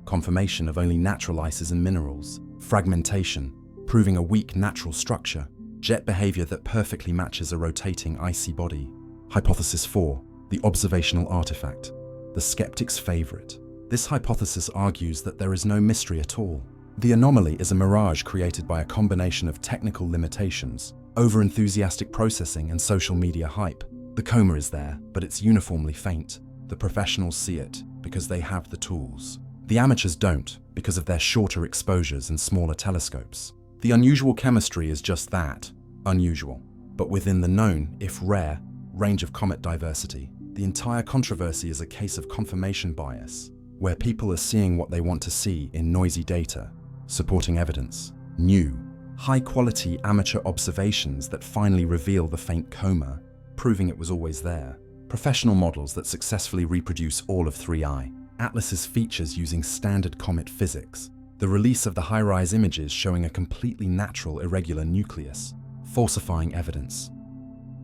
Confirmation of only natural ices and minerals. Fragmentation, proving a weak natural structure. Jet behavior that perfectly matches a rotating icy body. Hypothesis 4. The observational artifact. The skeptic's favorite. This hypothesis argues that there is no mystery at all. The anomaly is a mirage created by a combination of technical limitations, over-enthusiastic processing, and social media hype. The coma is there, but it's uniformly faint. The professionals see it because they have the tools. The amateurs don't because of their shorter exposures and smaller telescopes. The unusual chemistry is just that, unusual. But within the known, if rare, range of comet diversity, the entire controversy is a case of confirmation bias, where people are seeing what they want to see in noisy data. Supporting evidence. New, high-quality amateur observations that finally reveal the faint coma, proving it was always there. Professional models that successfully reproduce all of 3I. Atlas's features using standard comet physics. The release of the HiRISE images showing a completely natural irregular nucleus. Falsifying evidence.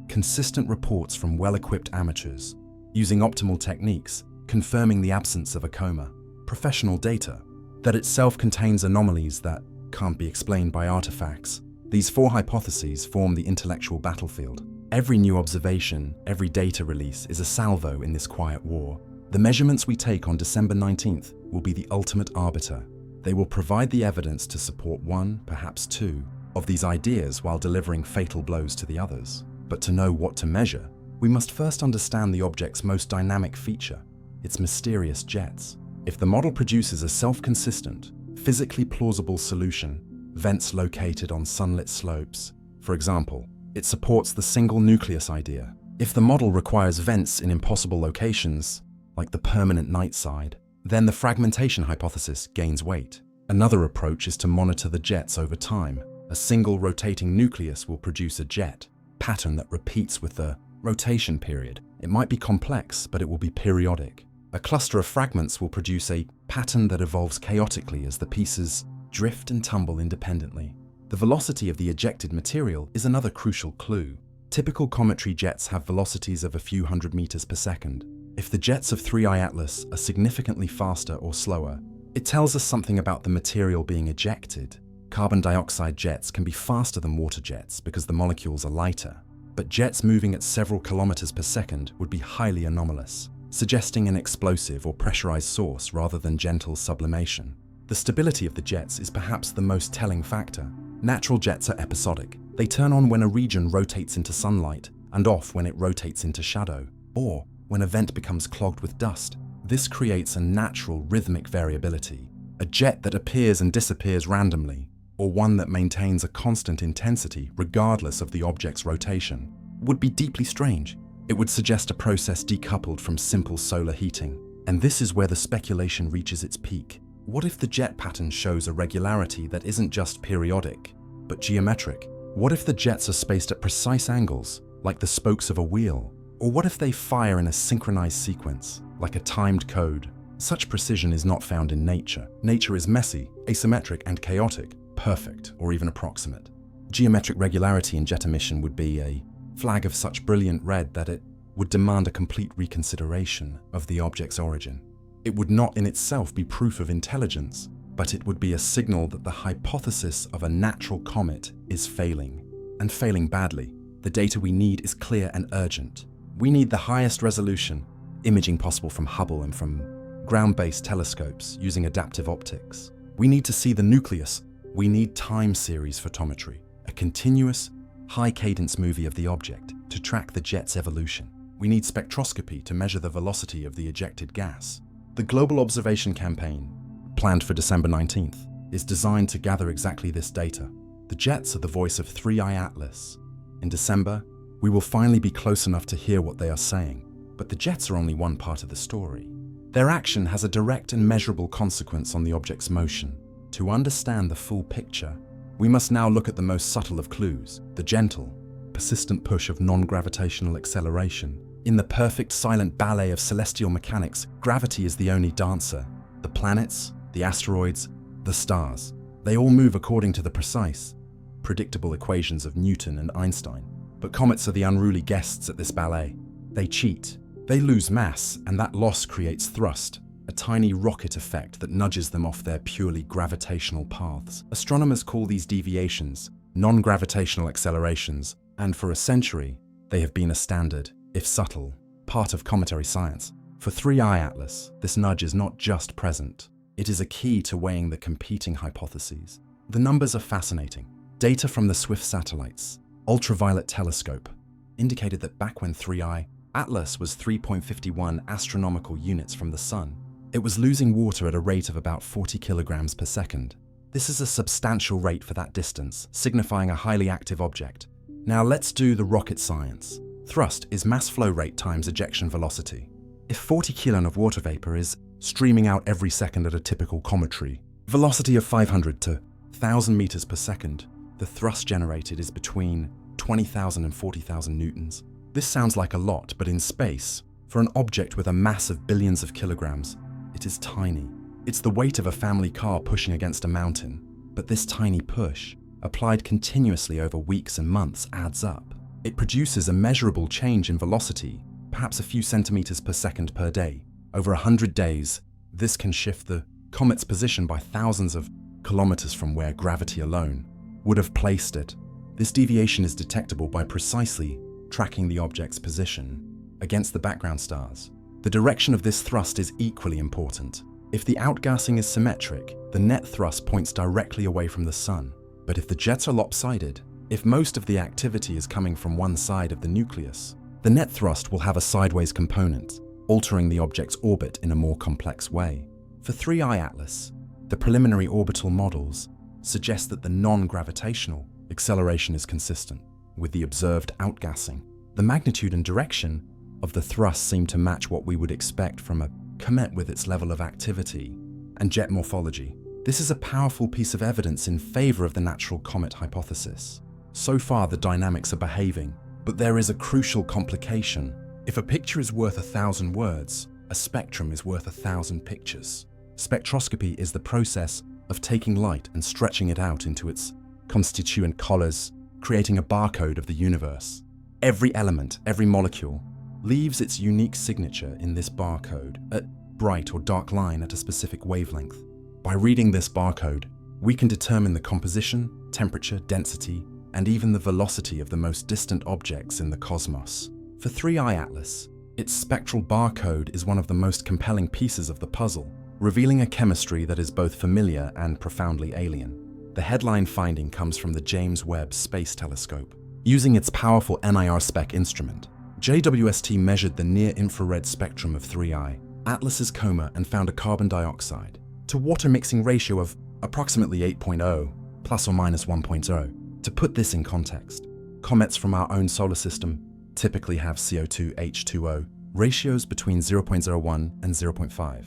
Consistent reports from well-equipped amateurs, using optimal techniques, confirming the absence of a coma. Professional data, that itself contains anomalies that can't be explained by artifacts. These four hypotheses form the intellectual battlefield. Every new observation, every data release is a salvo in this quiet war. The measurements we take on December 19th will be the ultimate arbiter. They will provide the evidence to support one, perhaps two, of these ideas while delivering fatal blows to the others. But to know what to measure, we must first understand the object's most dynamic feature, its mysterious jets. If the model produces a self-consistent, physically plausible solution, vents located on sunlit slopes, for example, it supports the single nucleus idea. If the model requires vents in impossible locations, like the permanent night side, then the fragmentation hypothesis gains weight. Another approach is to monitor the jets over time. A single rotating nucleus will produce a jet pattern that repeats with the rotation period. It might be complex, but it will be periodic. A cluster of fragments will produce a pattern that evolves chaotically as the pieces drift and tumble independently. The velocity of the ejected material is another crucial clue. Typical cometary jets have velocities of a few hundred meters per second. If the jets of 3I Atlas are significantly faster or slower, it tells us something about the material being ejected. Carbon dioxide jets can be faster than water jets because the molecules are lighter, but jets moving at several kilometers per second would be highly anomalous, suggesting an explosive or pressurized source rather than gentle sublimation. The stability of the jets is perhaps the most telling factor. Natural jets are episodic. They turn on when a region rotates into sunlight and off when it rotates into shadow, or when a vent becomes clogged with dust. This creates a natural rhythmic variability. A jet that appears and disappears randomly, or one that maintains a constant intensity regardless of the object's rotation, would be deeply strange. It would suggest a process decoupled from simple solar heating. And this is where the speculation reaches its peak. What if the jet pattern shows a regularity that isn't just periodic, but geometric? What if the jets are spaced at precise angles, like the spokes of a wheel? Or what if they fire in a synchronized sequence, like a timed code? Such precision is not found in nature. Nature is messy, asymmetric, and chaotic, perfect, or even approximate. Geometric regularity in jet emission would be a flag of such brilliant red that it would demand a complete reconsideration of the object's origin. It would not in itself be proof of intelligence, but it would be a signal that the hypothesis of a natural comet is failing, and failing badly. The data we need is clear and urgent. We need the highest resolution imaging possible from Hubble and from ground-based telescopes using adaptive optics. We need to see the nucleus. We need time series photometry, a continuous, high-cadence movie of the object to track the jet's evolution. We need spectroscopy to measure the velocity of the ejected gas. The Global Observation Campaign, planned for December 19th, is designed to gather exactly this data. The jets are the voice of 3i Atlas. In December, we will finally be close enough to hear what they are saying, but the jets are only one part of the story. Their action has a direct and measurable consequence on the object's motion. To understand the full picture, we must now look at the most subtle of clues, the gentle, persistent push of non-gravitational acceleration. In the perfect silent ballet of celestial mechanics, gravity is the only dancer. The planets, the asteroids, the stars, they all move according to the precise, predictable equations of Newton and Einstein. But comets are the unruly guests at this ballet. They cheat. They lose mass, and that loss creates thrust, a tiny rocket effect that nudges them off their purely gravitational paths. Astronomers call these deviations non-gravitational accelerations, and for a century, they have been a standard, if subtle, part of cometary science. For 3i Atlas, this nudge is not just present. It is a key to weighing the competing hypotheses. The numbers are fascinating. Data from the Swift satellites, ultraviolet telescope, indicated that back when 3i Atlas was 3.51 astronomical units from the Sun, it was losing water at a rate of about 40 kilograms per second. This is a substantial rate for that distance, signifying a highly active object. Now let's do the rocket science. Thrust is mass flow rate times ejection velocity. If 40 kilon of water vapor is streaming out every second at a typical cometary velocity of 500 to 1,000 meters per second, the thrust generated is between 20,000 and 40,000 newtons. This sounds like a lot, but in space, for an object with a mass of billions of kilograms, it is tiny. It's the weight of a family car pushing against a mountain. But this tiny push, applied continuously over weeks and months, adds up. It produces a measurable change in velocity, perhaps a few centimeters per second per day. Over 100 days, this can shift the comet's position by thousands of kilometers from where gravity alone would have placed it. This deviation is detectable by precisely tracking the object's position against the background stars. The direction of this thrust is equally important. If the outgassing is symmetric, the net thrust points directly away from the Sun. But if the jets are lopsided, if most of the activity is coming from one side of the nucleus, the net thrust will have a sideways component, altering the object's orbit in a more complex way. For 3i Atlas, the preliminary orbital models suggest that the non-gravitational acceleration is consistent with the observed outgassing. The magnitude and direction of the thrust seem to match what we would expect from a comet with its level of activity and jet morphology. This is a powerful piece of evidence in favor of the natural comet hypothesis. So far, the dynamics are behaving, but there is a crucial complication. If a picture is worth 1,000 words, a spectrum is worth 1,000 pictures. Spectroscopy is the process of taking light and stretching it out into its constituent colors, creating a barcode of the universe. Every element, every molecule, leaves its unique signature in this barcode, a bright or dark line at a specific wavelength. By reading this barcode, we can determine the composition, temperature, density, and even the velocity of the most distant objects in the cosmos. For 3i Atlas, its spectral barcode is one of the most compelling pieces of the puzzle, revealing a chemistry that is both familiar and profoundly alien. The headline finding comes from the James Webb Space Telescope. Using its powerful NIR-SPEC instrument, JWST measured the near-infrared spectrum of 3I, Atlas's coma, and found a carbon dioxide to water mixing ratio of approximately 8.0, plus or minus 1.0. To put this in context, comets from our own solar system typically have CO2H2O ratios between 0.01 and 0.5.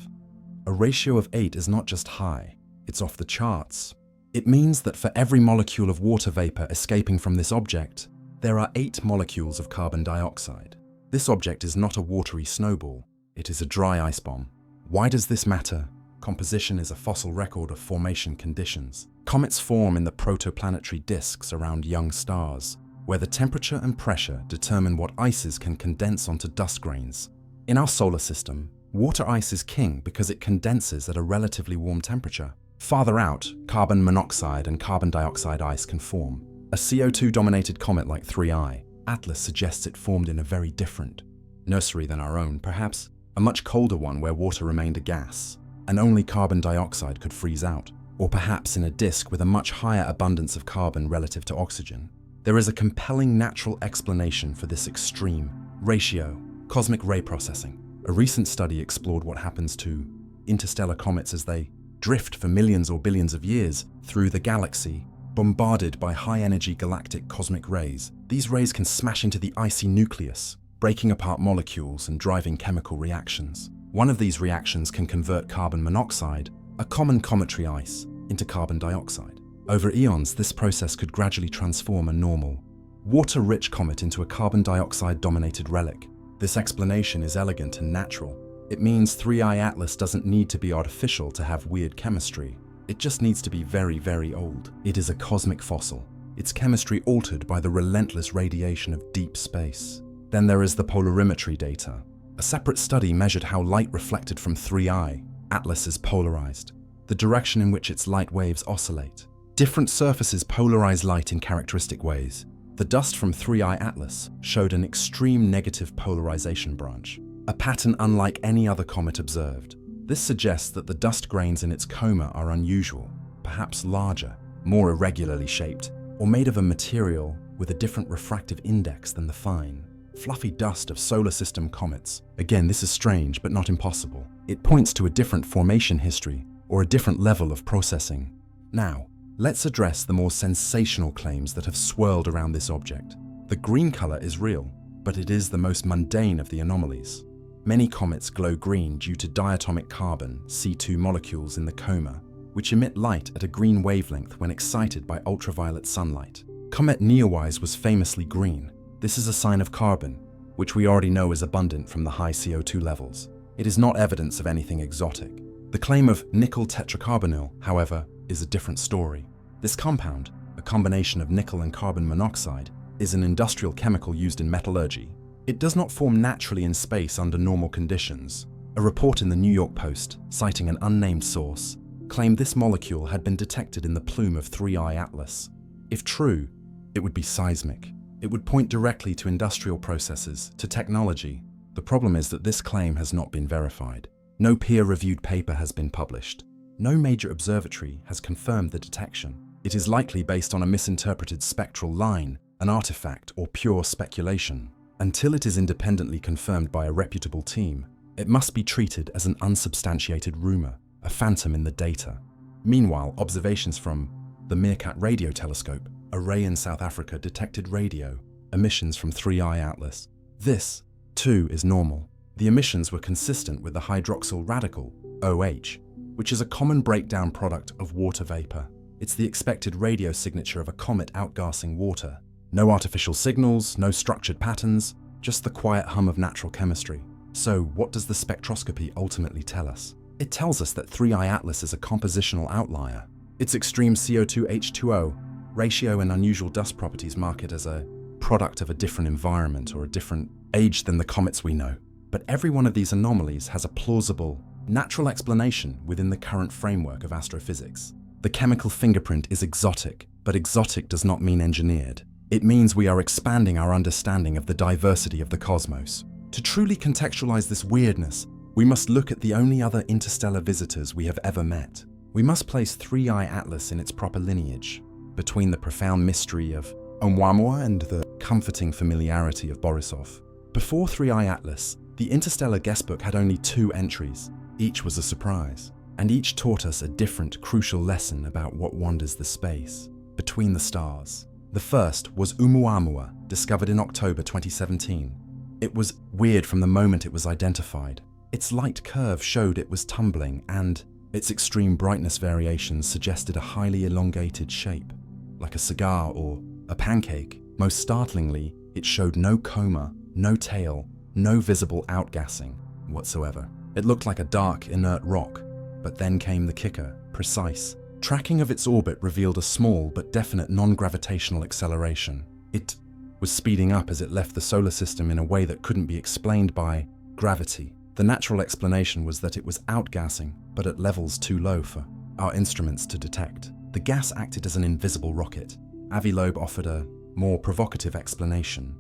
A ratio of 8 is not just high, it's off the charts. It means that for every molecule of water vapor escaping from this object, there are 8 molecules of carbon dioxide. This object is not a watery snowball, it is a dry ice bomb. Why does this matter? Composition is a fossil record of formation conditions. Comets form in the protoplanetary disks around young stars, where the temperature and pressure determine what ices can condense onto dust grains. In our solar system, water ice is king because it condenses at a relatively warm temperature. Farther out, carbon monoxide and carbon dioxide ice can form. A CO2-dominated comet like 3I, Atlas suggests it formed in a very different nursery than our own, perhaps a much colder one where water remained a gas, and only carbon dioxide could freeze out, or perhaps in a disk with a much higher abundance of carbon relative to oxygen. There is a compelling natural explanation for this extreme ratio: cosmic ray processing. A recent study explored what happens to interstellar comets as they drift for millions or billions of years through the galaxy, bombarded by high-energy galactic cosmic rays. These rays can smash into the icy nucleus, breaking apart molecules and driving chemical reactions. One of these reactions can convert carbon monoxide, a common cometary ice, into carbon dioxide. Over eons, this process could gradually transform a normal, water-rich comet into a carbon dioxide-dominated relic. This explanation is elegant and natural. It means 3I Atlas doesn't need to be artificial to have weird chemistry. It just needs to be very, very old. It is a cosmic fossil, its chemistry altered by the relentless radiation of deep space. Then there is the polarimetry data. A separate study measured how light reflected from 3I Atlas is polarized, the direction in which its light waves oscillate. Different surfaces polarize light in characteristic ways. The dust from 3I Atlas showed an extreme negative polarization branch, a pattern unlike any other comet observed. This suggests that the dust grains in its coma are unusual, perhaps larger, more irregularly shaped, or made of a material with a different refractive index than the fine, fluffy dust of solar system comets. Again, this is strange, but not impossible. It points to a different formation history, or a different level of processing. Now, let's address the more sensational claims that have swirled around this object. The green color is real, but it is the most mundane of the anomalies. Many comets glow green due to diatomic carbon, C2 molecules in the coma, which emit light at a green wavelength when excited by ultraviolet sunlight. Comet Neowise was famously green. This is a sign of carbon, which we already know is abundant from the high CO2 levels. It is not evidence of anything exotic. The claim of nickel tetracarbonyl, however, is a different story. This compound, a combination of nickel and carbon monoxide, is an industrial chemical used in metallurgy. It does not form naturally in space under normal conditions. A report in the New York Post, citing an unnamed source, claimed this molecule had been detected in the plume of 3I Atlas. If true, it would be seismic. It would point directly to industrial processes, to technology. The problem is that this claim has not been verified. No peer-reviewed paper has been published. No major observatory has confirmed the detection. It is likely based on a misinterpreted spectral line, an artifact, or pure speculation. Until it is independently confirmed by a reputable team, it must be treated as an unsubstantiated rumor, a phantom in the data. Meanwhile, observations from the Meerkat Radio Telescope array in South Africa detected radio emissions from 3I Atlas. This, too, is normal. The emissions were consistent with the hydroxyl radical, OH, which is a common breakdown product of water vapor. It's the expected radio signature of a comet outgassing water. No artificial signals, no structured patterns, just the quiet hum of natural chemistry. So what does the spectroscopy ultimately tell us? It tells us that 3I Atlas is a compositional outlier. Its extreme CO2H2O ratio and unusual dust properties mark it as a product of a different environment or a different age than the comets we know. But every one of these anomalies has a plausible, natural explanation within the current framework of astrophysics. The chemical fingerprint is exotic, but exotic does not mean engineered. It means we are expanding our understanding of the diversity of the cosmos. To truly contextualize this weirdness, we must look at the only other interstellar visitors we have ever met. We must place 3I Atlas in its proper lineage, between the profound mystery of Oumuamua and the comforting familiarity of Borisov. Before 3I Atlas, the Interstellar guestbook had only 2 entries. Each was a surprise, and each taught us a different, crucial lesson about what wanders the space between the stars. The first was Oumuamua, discovered in October 2017. It was weird from the moment it was identified. Its light curve showed it was tumbling, and its extreme brightness variations suggested a highly elongated shape, like a cigar or a pancake. Most startlingly, it showed no coma, no tail, no visible outgassing whatsoever. It looked like a dark, inert rock, but then came the kicker: precise. Tracking of its orbit revealed a small but definite non-gravitational acceleration. It was speeding up as it left the solar system in a way that couldn't be explained by gravity. The natural explanation was that it was outgassing, but at levels too low for our instruments to detect. The gas acted as an invisible rocket. Avi Loeb offered a more provocative explanation.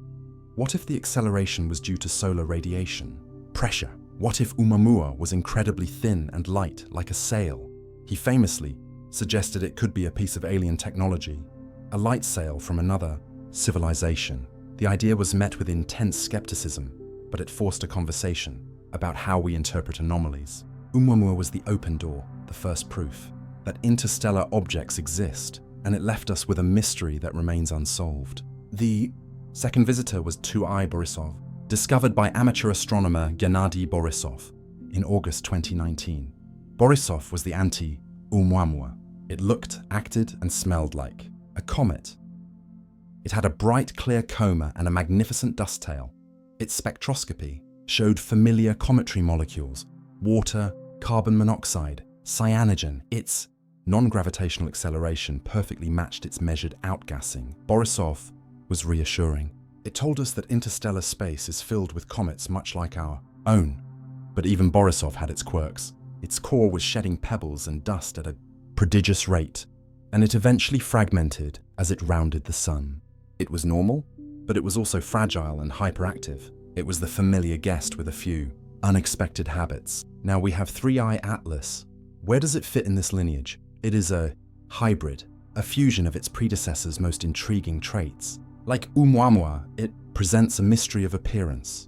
What if the acceleration was due to solar radiation? Pressure. What if Oumuamua was incredibly thin and light, like a sail? He famously suggested it could be a piece of alien technology, a light sail from another civilization. The idea was met with intense skepticism, but it forced a conversation about how we interpret anomalies. Oumuamua was the open door, the first proof that interstellar objects exist, and it left us with a mystery that remains unsolved. The second visitor was 2I Borisov, discovered by amateur astronomer Gennady Borisov in August 2019. Borisov was the anti-Oumuamua. It looked, acted, and smelled like a comet. It had a bright, clear coma and a magnificent dust tail. Its spectroscopy showed familiar cometary molecules: water, carbon monoxide, cyanogen. Its non-gravitational acceleration perfectly matched its measured outgassing. Borisov was reassuring. It told us that interstellar space is filled with comets much like our own. But even Borisov had its quirks. Its core was shedding pebbles and dust at a prodigious rate, and it eventually fragmented as it rounded the sun. It was normal, but it was also fragile and hyperactive. It was the familiar guest with a few unexpected habits. Now we have 3I Atlas. Where does it fit in this lineage? It is a hybrid, a fusion of its predecessor's most intriguing traits. Like Oumuamua, it presents a mystery of appearance.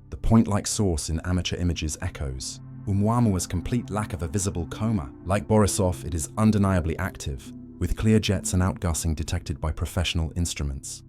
The point-like source in amateur images echoes Oumuamua's complete lack of a visible coma. Like Borisov, it is undeniably active, with clear jets and outgassing detected by professional instruments.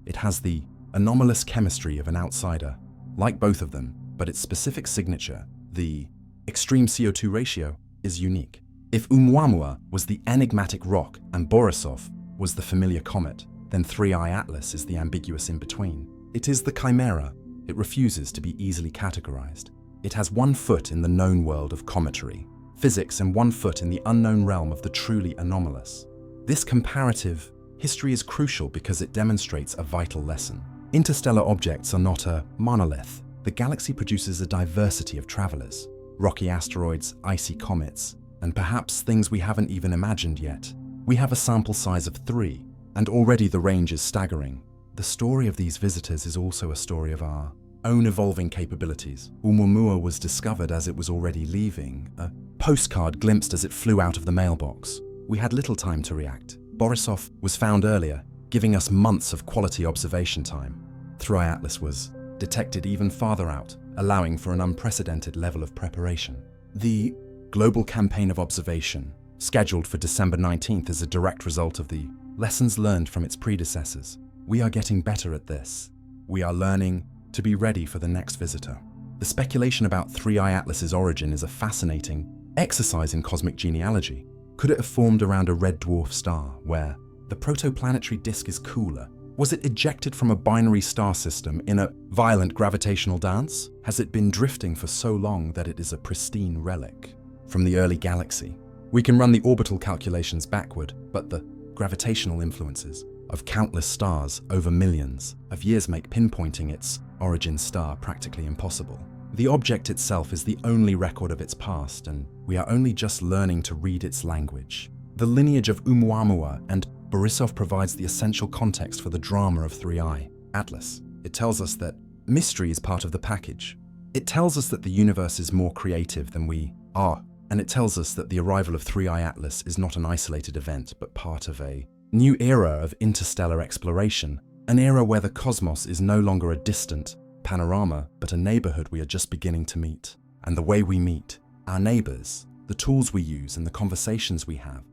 It has the anomalous chemistry of an outsider, like both of them, but its specific signature, the extreme CO2 ratio, is unique. If Oumuamua was the enigmatic rock and Borisov was the familiar comet, then 3I Atlas is the ambiguous in-between. It is the chimera. It refuses to be easily categorized. It has 1 foot in the known world of cometry, physics, and 1 foot in the unknown realm of the truly anomalous. This comparative history is crucial because it demonstrates a vital lesson. Interstellar objects are not a monolith. The galaxy produces a diversity of travelers: rocky asteroids, icy comets, and perhaps things we haven't even imagined yet. We have a sample size of 3, and already the range is staggering. The story of these visitors is also a story of our own evolving capabilities. Oumuamua was discovered as it was already leaving, a postcard glimpsed as it flew out of the mailbox. We had little time to react. Borisov was found earlier, giving us months of quality observation time. 3I Atlas was detected even farther out, allowing for an unprecedented level of preparation. The global campaign of observation, scheduled for December 19th, is a direct result of the lessons learned from its predecessors. We are getting better at this. We are learning to be ready for the next visitor. The speculation about 3I Atlas's origin is a fascinating exercise in cosmic genealogy. Could it have formed around a red dwarf star, where the protoplanetary disk is cooler? Was it ejected from a binary star system in a violent gravitational dance? Has it been drifting for so long that it is a pristine relic from the early galaxy? We can run the orbital calculations backward, but the gravitational influences of countless stars over millions of years make pinpointing its origin star practically impossible. The object itself is the only record of its past, and we are only just learning to read its language. The lineage of Oumuamua and Borisov provides the essential context for the drama of 3I Atlas. It tells us that mystery is part of the package. It tells us that the universe is more creative than we are And it tells us that the arrival of 3I Atlas is not an isolated event, but part of a new era of interstellar exploration, an era where the cosmos is no longer a distant panorama, but a neighborhood we are just beginning to meet. And the way we meet our neighbors, the tools we use, and the conversations we have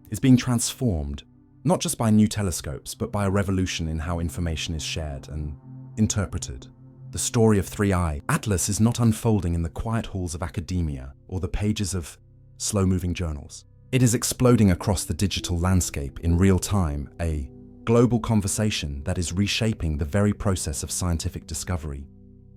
is being transformed, not just by new telescopes, but by a revolution in how information is shared and interpreted. The story of 3I Atlas is not unfolding in the quiet halls of academia or the pages of slow-moving journals. It is exploding across the digital landscape in real time, a global conversation that is reshaping the very process of scientific discovery.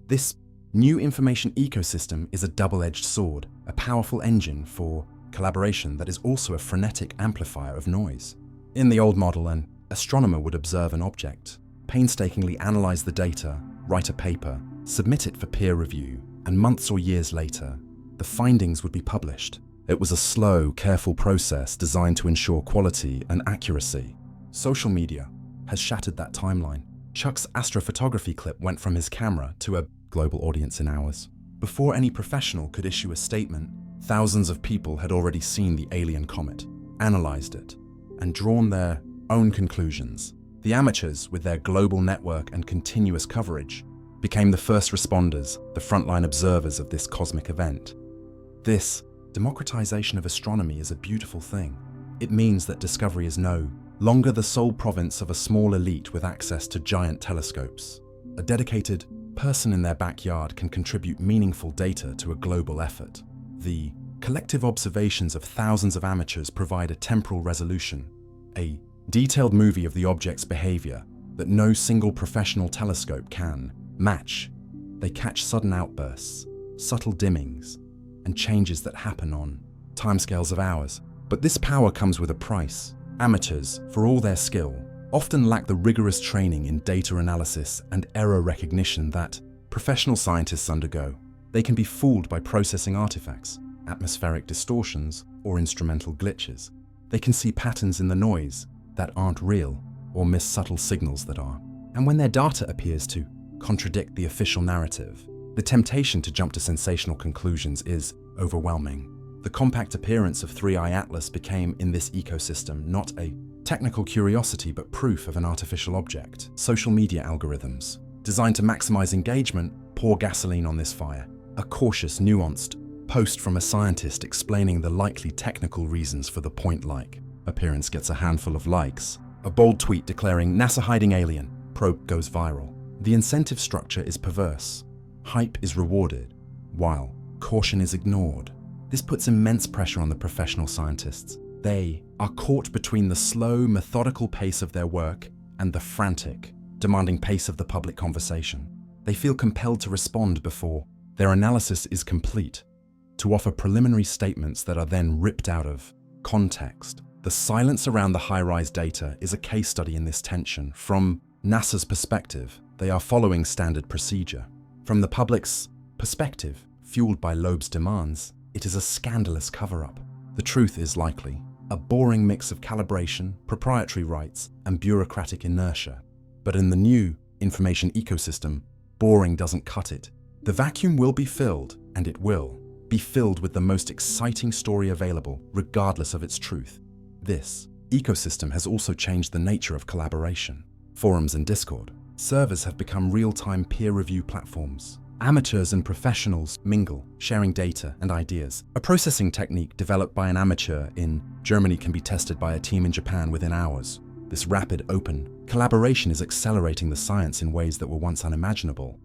This new information ecosystem is a double-edged sword, a powerful engine for collaboration that is also a frenetic amplifier of noise. In the old model, an astronomer would observe an object, painstakingly analyze the data, write a paper, submit it for peer review, and months or years later, the findings would be published. It was a slow, careful process designed to ensure quality and accuracy. Social media has shattered that timeline. Chuck's astrophotography clip went from his camera to a global audience in hours. Before any professional could issue a statement, thousands of people had already seen the alien comet, analyzed it, and drawn their own conclusions. The amateurs, with their global network and continuous coverage, became the first responders, the frontline observers of this cosmic event. This democratization of astronomy is a beautiful thing. It means that discovery is no longer the sole province of a small elite with access to giant telescopes. A dedicated person in their backyard can contribute meaningful data to a global effort. The collective observations of thousands of amateurs provide a temporal resolution, a detailed movie of the object's behavior that no single professional telescope can match. They catch sudden outbursts, subtle dimmings, and changes that happen on timescales of hours. But this power comes with a price. Amateurs, for all their skill, often lack the rigorous training in data analysis and error recognition that professional scientists undergo. They can be fooled by processing artifacts, atmospheric distortions, or instrumental glitches. They can see patterns in the noise that aren't real, or miss subtle signals that are. And when their data appears to contradict the official narrative, the temptation to jump to sensational conclusions is overwhelming. The compact appearance of 3I Atlas became, in this ecosystem, not a technical curiosity but proof of an artificial object. Social media algorithms, designed to maximize engagement, pour gasoline on this fire. A cautious, nuanced post from a scientist explaining the likely technical reasons for the point-like appearance gets a handful of likes. A bold tweet declaring NASA hiding alien probe goes viral. The incentive structure is perverse. Hype is rewarded, while caution is ignored. This puts immense pressure on the professional scientists. They are caught between the slow, methodical pace of their work and the frantic, demanding pace of the public conversation. They feel compelled to respond before their analysis is complete, to offer preliminary statements that are then ripped out of context. The silence around the HiRISE data is a case study in this tension. From NASA's perspective, they are following standard procedure. From the public's perspective, fueled by Loeb's demands, it is a scandalous cover-up. The truth is likely a boring mix of calibration, proprietary rights, and bureaucratic inertia. But in the new information ecosystem, boring doesn't cut it. The vacuum will be filled, and it will be filled with the most exciting story available, regardless of its truth. This ecosystem has also changed the nature of collaboration. Forums and Discord servers have become real-time peer review platforms. Amateurs and professionals mingle, sharing data and ideas. A processing technique developed by an amateur in Germany can be tested by a team in Japan within hours. This rapid, open collaboration is accelerating the science in ways that were once unimaginable.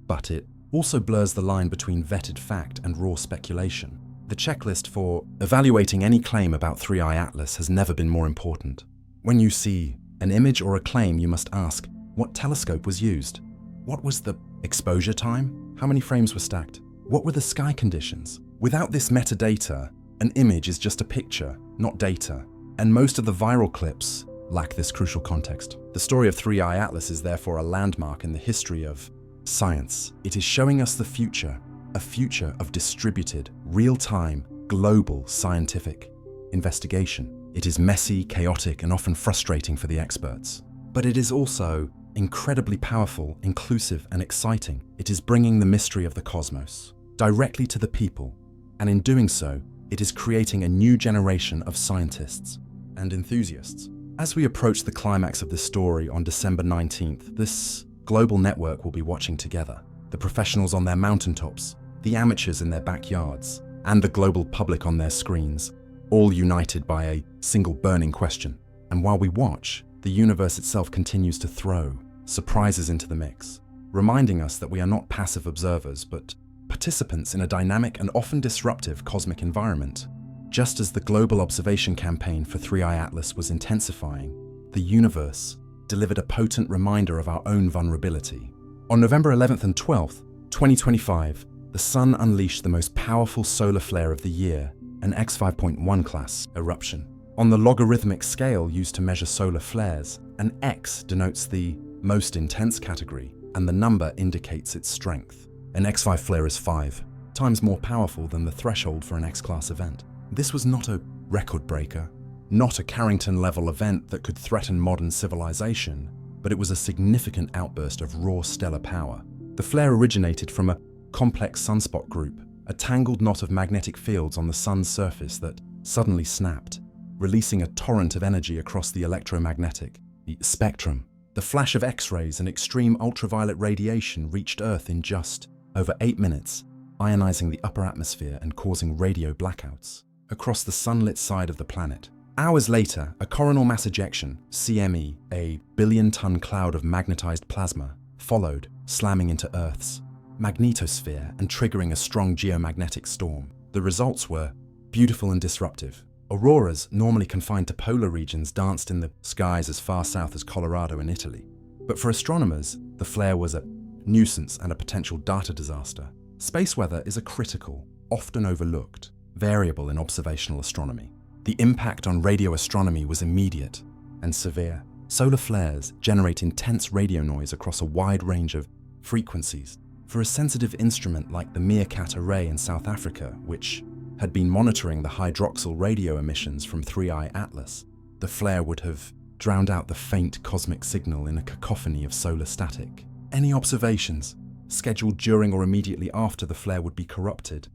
But it also blurs the line between vetted fact and raw speculation. The checklist for evaluating any claim about 3I Atlas has never been more important. When you see an image or a claim, you must ask, what telescope was used? What was the exposure time? How many frames were stacked? What were the sky conditions? Without this metadata, an image is just a picture, not data. And most of the viral clips lack this crucial context. The story of 3I Atlas is therefore a landmark in the history of science. It is showing us the future, a future of distributed, real-time, global scientific investigation. It is messy, chaotic, and often frustrating for the experts. But it is also incredibly powerful, inclusive, and exciting. It is bringing the mystery of the cosmos directly to the people, and in doing so, it is creating a new generation of scientists and enthusiasts. As we approach the climax of this story on December 19th, this global network will be watching together. The professionals on their mountaintops, the amateurs in their backyards, and the global public on their screens, all united by a single burning question. And while we watch, the universe itself continues to throw surprises into the mix, reminding us that we are not passive observers, but participants in a dynamic and often disruptive cosmic environment. Just as the global observation campaign for 3I Atlas was intensifying, the universe delivered a potent reminder of our own vulnerability. On November 11th and 12th, 2025, the Sun unleashed the most powerful solar flare of the year, an X5.1 class eruption. On the logarithmic scale used to measure solar flares, an X denotes the most intense category, and the number indicates its strength. An X5 flare is 5 times more powerful than the threshold for an X-class event. This was not a record breaker, not a Carrington-level event that could threaten modern civilization, but it was a significant outburst of raw stellar power. The flare originated from a complex sunspot group, a tangled knot of magnetic fields on the Sun's surface that suddenly snapped, releasing a torrent of energy across the electromagnetic spectrum. The flash of X-rays and extreme ultraviolet radiation reached Earth in just over 8 minutes, ionizing the upper atmosphere and causing radio blackouts across the sunlit side of the planet. Hours later, a coronal mass ejection, CME, a billion-ton cloud of magnetized plasma, followed, slamming into Earth's magnetosphere and triggering a strong geomagnetic storm. The results were beautiful and disruptive. Auroras, normally confined to polar regions, danced in the skies as far south as Colorado and Italy. But for astronomers, the flare was a nuisance and a potential data disaster. Space weather is a critical, often overlooked, variable in observational astronomy. The impact on radio astronomy was immediate and severe. Solar flares generate intense radio noise across a wide range of frequencies. For a sensitive instrument like the Meerkat Array in South Africa, which had been monitoring the hydroxyl radio emissions from 3I Atlas, the flare would have drowned out the faint cosmic signal in a cacophony of solar static. Any observations scheduled during or immediately after the flare would be corrupted,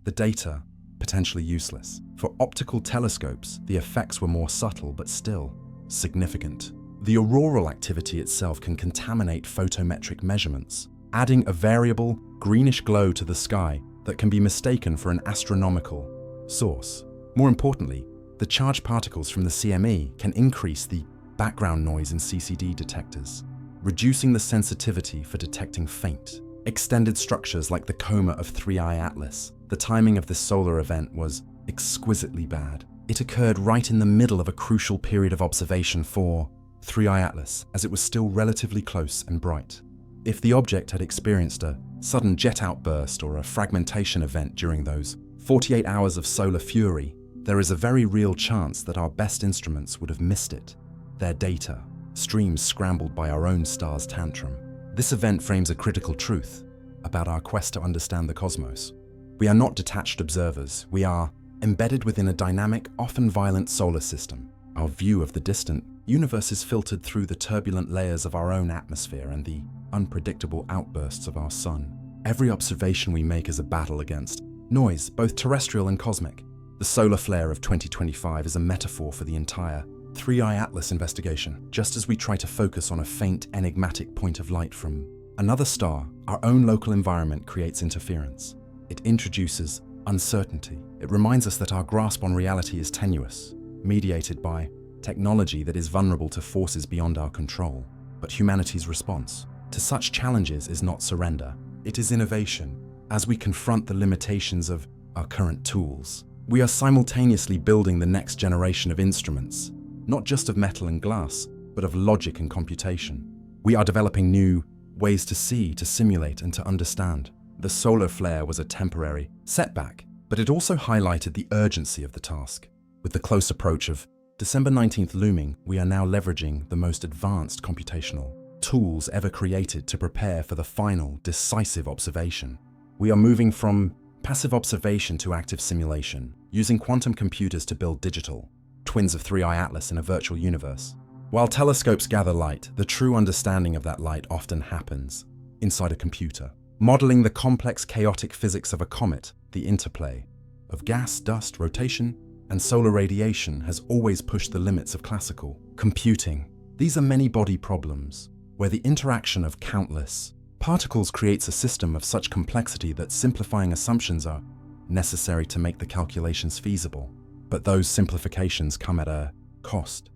the data potentially useless. For optical telescopes, the effects were more subtle but still significant. The auroral activity itself can contaminate photometric measurements, adding a variable greenish glow to the sky that can be mistaken for an astronomical source. More importantly, the charged particles from the CME can increase the background noise in CCD detectors, reducing the sensitivity for detecting faint, extended structures like the coma of 3I Atlas. The timing of this solar event was exquisitely bad. It occurred right in the middle of a crucial period of observation for 3I Atlas, as it was still relatively close and bright. If the object had experienced a sudden jet outburst or a fragmentation event during those 48 hours of solar fury, there is a very real chance that our best instruments would have missed it. Their data, streams scrambled by our own star's tantrum. This event frames a critical truth about our quest to understand the cosmos. We are not detached observers. We are embedded within a dynamic, often violent solar system. Our view of the distant universe is filtered through the turbulent layers of our own atmosphere and the unpredictable outbursts of our sun. Every observation we make is a battle against noise, both terrestrial and cosmic. The solar flare of 2025 is a metaphor for the entire 3I Atlas investigation. Just as we try to focus on a faint, enigmatic point of light from another star, our own local environment creates interference. It introduces uncertainty. It reminds us that our grasp on reality is tenuous, mediated by technology that is vulnerable to forces beyond our control. But humanity's response to such challenges is not surrender. It is innovation. As we confront the limitations of our current tools, we are simultaneously building the next generation of instruments, not just of metal and glass, but of logic and computation. We are developing new ways to see, to simulate, and to understand. The solar flare was a temporary setback, but it also highlighted the urgency of the task. With the close approach of December 19th looming, we are now leveraging the most advanced computational tools ever created to prepare for the final, decisive observation. We are moving from passive observation to active simulation, using quantum computers to build digital twins of 3I Atlas in a virtual universe. While telescopes gather light, the true understanding of that light often happens inside a computer. Modeling the complex, chaotic physics of a comet, the interplay of gas, dust, rotation, and solar radiation has always pushed the limits of classical computing. These are many-body problems, where the interaction of countless particles creates a system of such complexity that simplifying assumptions are necessary to make the calculations feasible. But those simplifications come at a cost.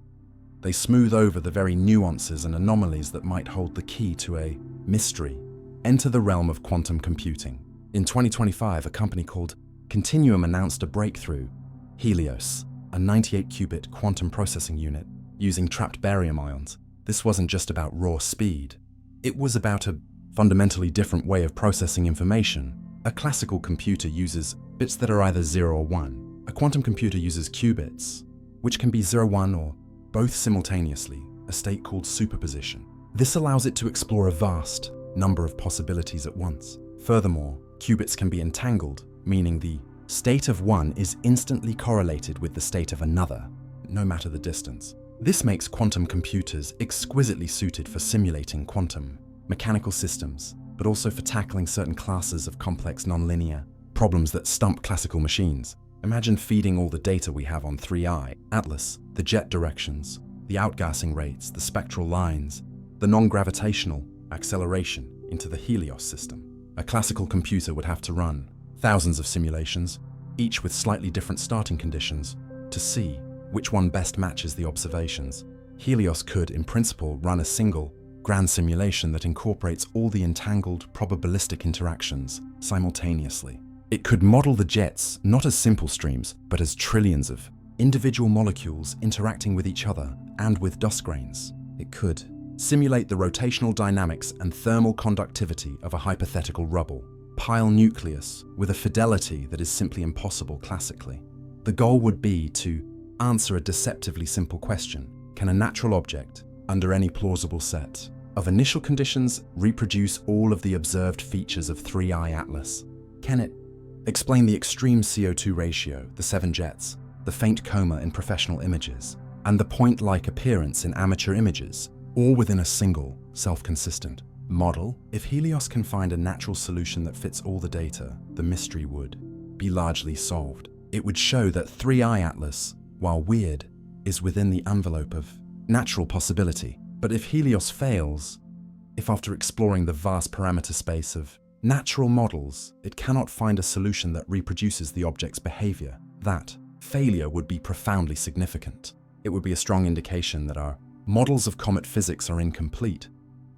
They smooth over the very nuances and anomalies that might hold the key to a mystery. Enter the realm of quantum computing. In 2025, a company called Continuum announced a breakthrough, Helios, a 98-qubit quantum processing unit using trapped barium ions. This wasn't just about raw speed. It was about a fundamentally different way of processing information. A classical computer uses bits that are either 0 or 1. A quantum computer uses qubits, which can be 0, 1, or both simultaneously, a state called superposition. This allows it to explore a vast number of possibilities at once. Furthermore, qubits can be entangled, meaning the state of one is instantly correlated with the state of another, no matter the distance. This makes quantum computers exquisitely suited for simulating quantum mechanical systems, but also for tackling certain classes of complex nonlinear problems that stump classical machines. Imagine feeding all the data we have on 3I, Atlas, the jet directions, the outgassing rates, the spectral lines, the non-gravitational acceleration into the Helios system. A classical computer would have to run thousands of simulations, each with slightly different starting conditions, to see which one best matches the observations. Helios could, in principle, run a single, grand simulation that incorporates all the entangled probabilistic interactions simultaneously. It could model the jets not as simple streams, but as trillions of individual molecules interacting with each other and with dust grains. It could simulate the rotational dynamics and thermal conductivity of a hypothetical rubble pile nucleus with a fidelity that is simply impossible classically. The goal would be to answer a deceptively simple question: can a natural object, under any plausible set of initial conditions, reproduce all of the observed features of 3I Atlas? Can it explain the extreme CO2 ratio, the 7 jets, the faint coma in professional images, and the point-like appearance in amateur images, all within a single, self-consistent model? If Helios can find a natural solution that fits all the data, the mystery would be largely solved. It would show that 3I Atlas, while weird, is within the envelope of natural possibility. But if Helios fails, if after exploring the vast parameter space of natural models, it cannot find a solution that reproduces the object's behavior, that failure would be profoundly significant. It would be a strong indication that our models of comet physics are incomplete,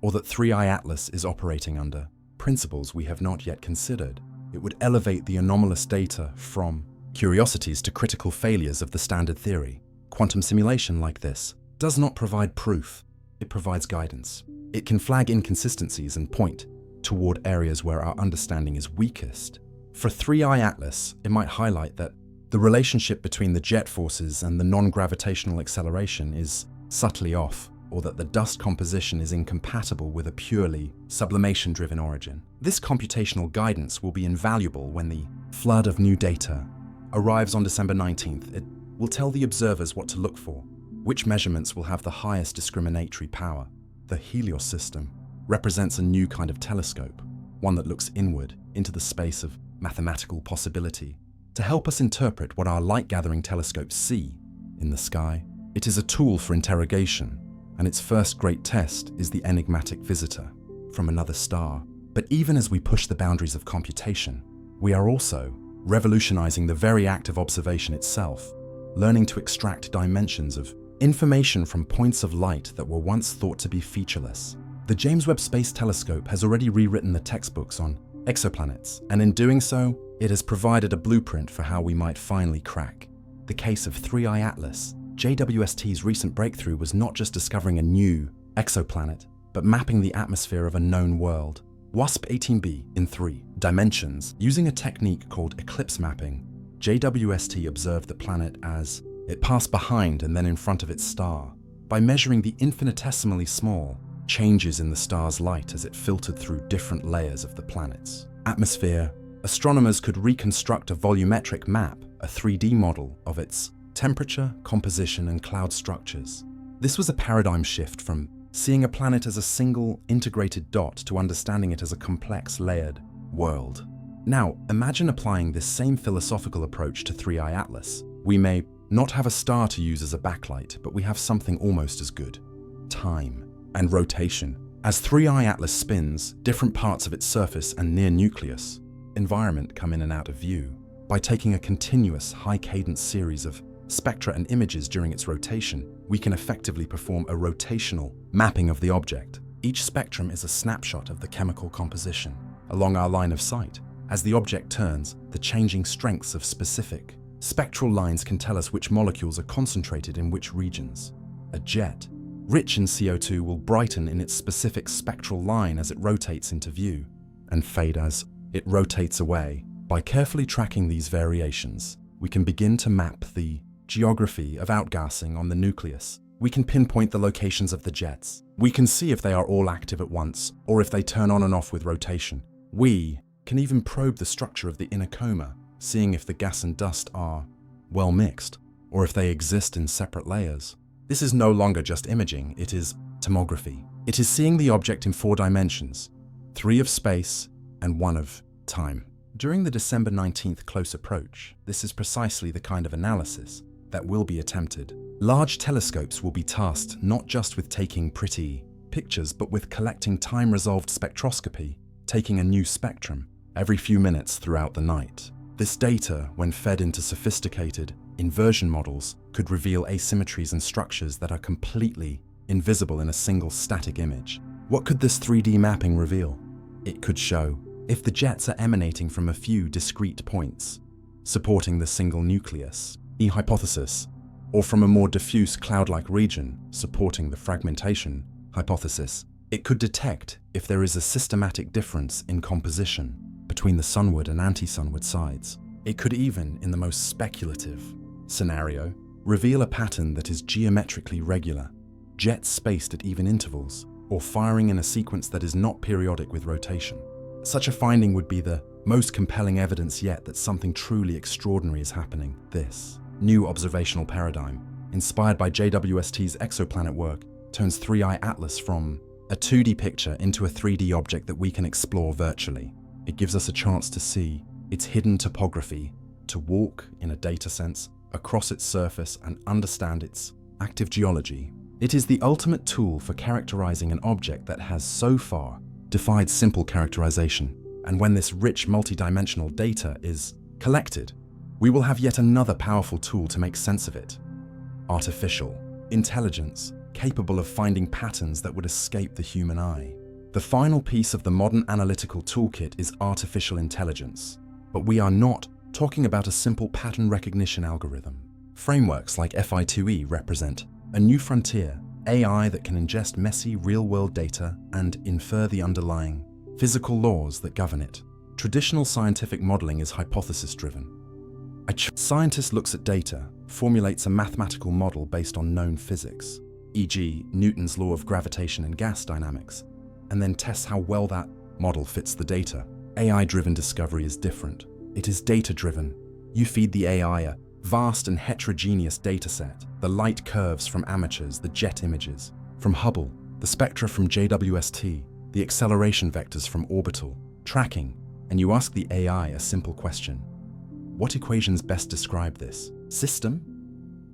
or that 3I Atlas is operating under principles we have not yet considered. It would elevate the anomalous data from curiosities to critical failures of the standard theory. Quantum simulation like this does not provide proof, it provides guidance. It can flag inconsistencies and point toward areas where our understanding is weakest. For 3I Atlas, it might highlight that the relationship between the jet forces and the non-gravitational acceleration is subtly off, or that the dust composition is incompatible with a purely sublimation-driven origin. This computational guidance will be invaluable when the flood of new data arrives on December 19th. It will tell the observers what to look for, which measurements will have the highest discriminatory power. The Helios system represents a new kind of telescope, one that looks inward into the space of mathematical possibility, to help us interpret what our light-gathering telescopes see in the sky. It is a tool for interrogation, and its first great test is the enigmatic visitor from another star. But even as we push the boundaries of computation, we are also revolutionizing the very act of observation itself, learning to extract dimensions of information from points of light that were once thought to be featureless. The James Webb Space Telescope has already rewritten the textbooks on exoplanets, and in doing so, it has provided a blueprint for how we might finally crack the case of 3I Atlas. JWST's recent breakthrough was not just discovering a new exoplanet, but mapping the atmosphere of a known world. WASP-18b in 3 dimensions. Using a technique called eclipse mapping, JWST observed the planet as it passed behind and then in front of its star. By measuring the infinitesimally small changes in the star's light as it filtered through different layers of the planet's atmosphere, astronomers could reconstruct a volumetric map, a 3D model of its temperature, composition, and cloud structures. This was a paradigm shift from seeing a planet as a single, integrated dot to understanding it as a complex, layered world. Now, imagine applying this same philosophical approach to 3i Atlas. We may not have a star to use as a backlight, but we have something almost as good: time and rotation. As 3i Atlas spins, different parts of its surface and near nucleus environment come in and out of view. By taking a continuous, high-cadence series of spectra and images during its rotation, we can effectively perform a rotational mapping of the object. Each spectrum is a snapshot of the chemical composition along our line of sight. As the object turns, the changing strengths of specific spectral lines can tell us which molecules are concentrated in which regions. A jet, rich in CO2, will brighten in its specific spectral line as it rotates into view, and fade as it rotates away. By carefully tracking these variations, we can begin to map the geography of outgassing on the nucleus. We can pinpoint the locations of the jets. We can see if they are all active at once, or if they turn on and off with rotation. We can even probe the structure of the inner coma, seeing if the gas and dust are well mixed, or if they exist in separate layers. This is no longer just imaging, it is tomography. It is seeing the object in 4 dimensions, 3 of space and 1 of time. During the December 19th close approach, this is precisely the kind of analysis that will be attempted. Large telescopes will be tasked not just with taking pretty pictures, but with collecting time-resolved spectroscopy, taking a new spectrum every few minutes throughout the night. This data, when fed into sophisticated inversion models, could reveal asymmetries and structures that are completely invisible in a single static image. What could this 3D mapping reveal? It could show if the jets are emanating from a few discrete points, supporting the single nucleus, hypothesis, or from a more diffuse cloud-like region, supporting the fragmentation hypothesis. It could detect if there is a systematic difference in composition between the sunward and anti-sunward sides. It could even, in the most speculative scenario, reveal a pattern that is geometrically regular, jets spaced at even intervals, or firing in a sequence that is not periodic with rotation. Such a finding would be the most compelling evidence yet that something truly extraordinary is happening. This new observational paradigm, inspired by JWST's exoplanet work, turns 3i Atlas from a 2D picture into a 3D object that we can explore virtually. It gives us a chance to see its hidden topography, to walk, in a data sense, across its surface and understand its active geology. It is the ultimate tool for characterizing an object that has so far defied simple characterization. And when this rich multidimensional data is collected, we will have yet another powerful tool to make sense of it: artificial intelligence, capable of finding patterns that would escape the human eye. The final piece of the modern analytical toolkit is artificial intelligence. But we are not talking about a simple pattern recognition algorithm. Frameworks like Fi2E represent a new frontier, AI that can ingest messy real-world data and infer the underlying physical laws that govern it. Traditional scientific modeling is hypothesis-driven. A scientist looks at data, formulates a mathematical model based on known physics, e.g. Newton's law of gravitation and gas dynamics, and then tests how well that model fits the data. AI-driven discovery is different. It is data-driven. You feed the AI a vast and heterogeneous dataset, the light curves from amateurs, the jet images from Hubble, the spectra from JWST, the acceleration vectors from orbital tracking, and you ask the AI a simple question: what equations best describe this system?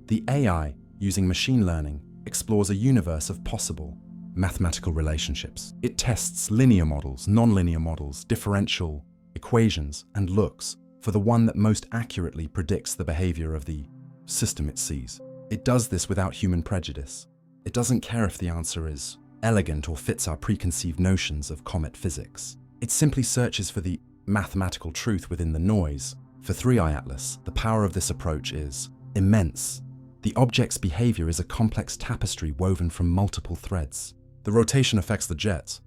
The AI, using machine learning, explores a universe of possible mathematical relationships. It tests linear models, nonlinear models, differential equations, and looks for the one that most accurately predicts the behavior of the system it sees. It does this without human prejudice. It doesn't care if the answer is elegant or fits our preconceived notions of Comet physics. It simply searches for the mathematical truth within the noise. For 3i Atlas, the power of this approach is immense. The object's behavior is a complex tapestry woven from multiple threads. The rotation affects the jets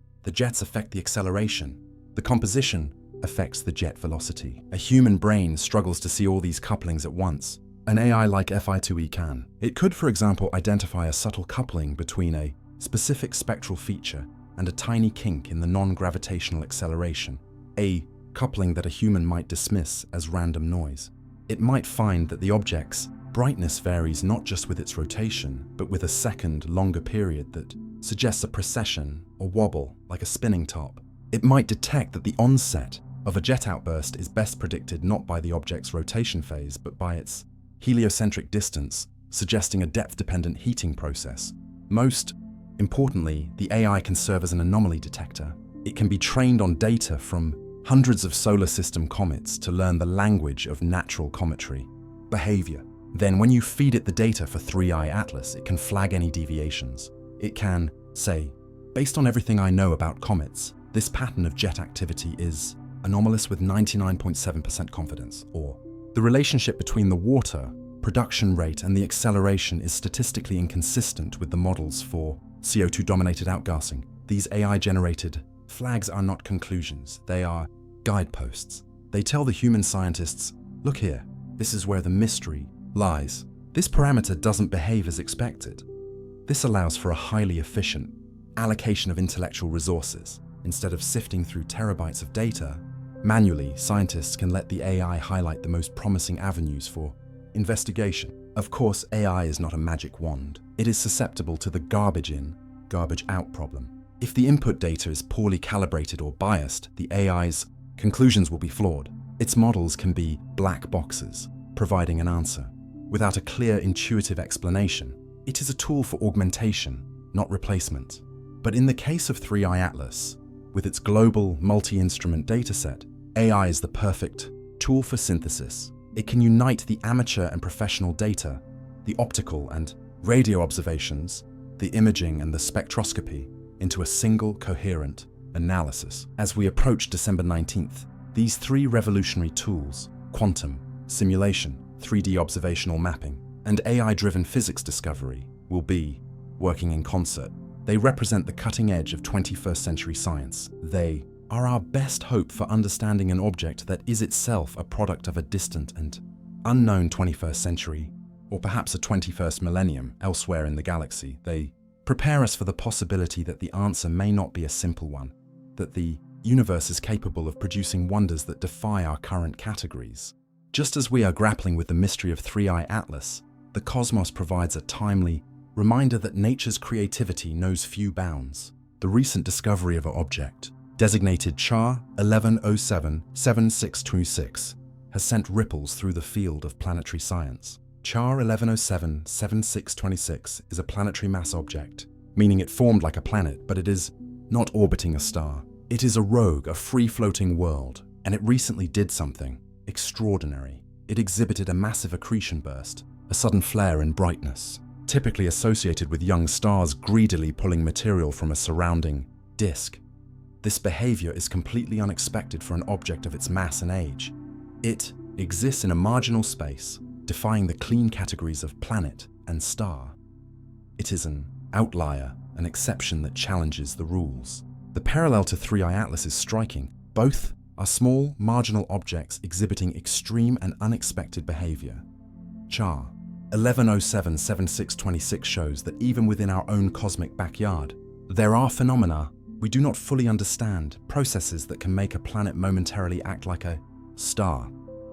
affect the acceleration, the composition affects the jet velocity. A human brain struggles to see all these couplings at once. An AI like Fi2E can. It could, for example, identify a subtle coupling between a specific spectral feature and a tiny kink in the non-gravitational acceleration, a coupling that a human might dismiss as random noise. It might find that the object's brightness varies not just with its rotation, but with a second, longer period that suggests a precession or wobble, like a spinning top. It might detect that the onset of a jet outburst is best predicted not by the object's rotation phase, but by its heliocentric distance, suggesting a depth-dependent heating process. Most importantly, the AI can serve as an anomaly detector. It can be trained on data from hundreds of solar system comets to learn the language of natural cometary behavior. Then, when you feed it the data for 3i Atlas, it can flag any deviations. It can say, based on everything I know about comets, this pattern of jet activity is anomalous with 99.7% confidence, or the relationship between the water production rate and the acceleration is statistically inconsistent with the models for CO2-dominated outgassing. These AI-generated flags are not conclusions, they are guideposts. They tell the human scientists, look here, this is where the mystery lies. This parameter doesn't behave as expected. This allows for a highly efficient allocation of intellectual resources. Instead of sifting through terabytes of data, manually, scientists can let the AI highlight the most promising avenues for investigation. Of course, AI is not a magic wand. It is susceptible to the garbage in, garbage out problem. If the input data is poorly calibrated or biased, the AI's conclusions will be flawed. Its models can be black boxes, providing an answer without a clear, intuitive explanation. It is a tool for augmentation, not replacement. But in the case of 3i Atlas, with its global multi-instrument dataset, AI is the perfect tool for synthesis. It can unite the amateur and professional data, the optical and radio observations, the imaging and the spectroscopy, into a single coherent analysis. As we approach December 19th, these three revolutionary tools, quantum, simulation, 3D observational mapping, and AI-driven physics discovery, will be working in concert. They represent the cutting edge of 21st century science. They are our best hope for understanding an object that is itself a product of a distant and unknown 21st century, or perhaps a 21st millennium elsewhere in the galaxy. They prepare us for the possibility that the answer may not be a simple one, that the universe is capable of producing wonders that defy our current categories. Just as we are grappling with the mystery of 3i Atlas, the cosmos provides a timely reminder that nature's creativity knows few bounds. The recent discovery of an object, designated CHAR 1107-7626, has sent ripples through the field of planetary science. CHAR 1107-7626 is a planetary mass object, meaning it formed like a planet, but it is not orbiting a star. It is a rogue, a free-floating world, and it recently did something extraordinary. It exhibited a massive accretion burst, a sudden flare in brightness, typically associated with young stars greedily pulling material from a surrounding disk. This behavior is completely unexpected for an object of its mass and age. It exists in a marginal space, defying the clean categories of planet and star. It is an outlier, an exception that challenges the rules. The parallel to 3i Atlas is striking. Both are small, marginal objects exhibiting extreme and unexpected behavior. CHAR 1107-7626 shows that even within our own cosmic backyard, there are phenomena we do not fully understand, processes that can make a planet momentarily act like a star.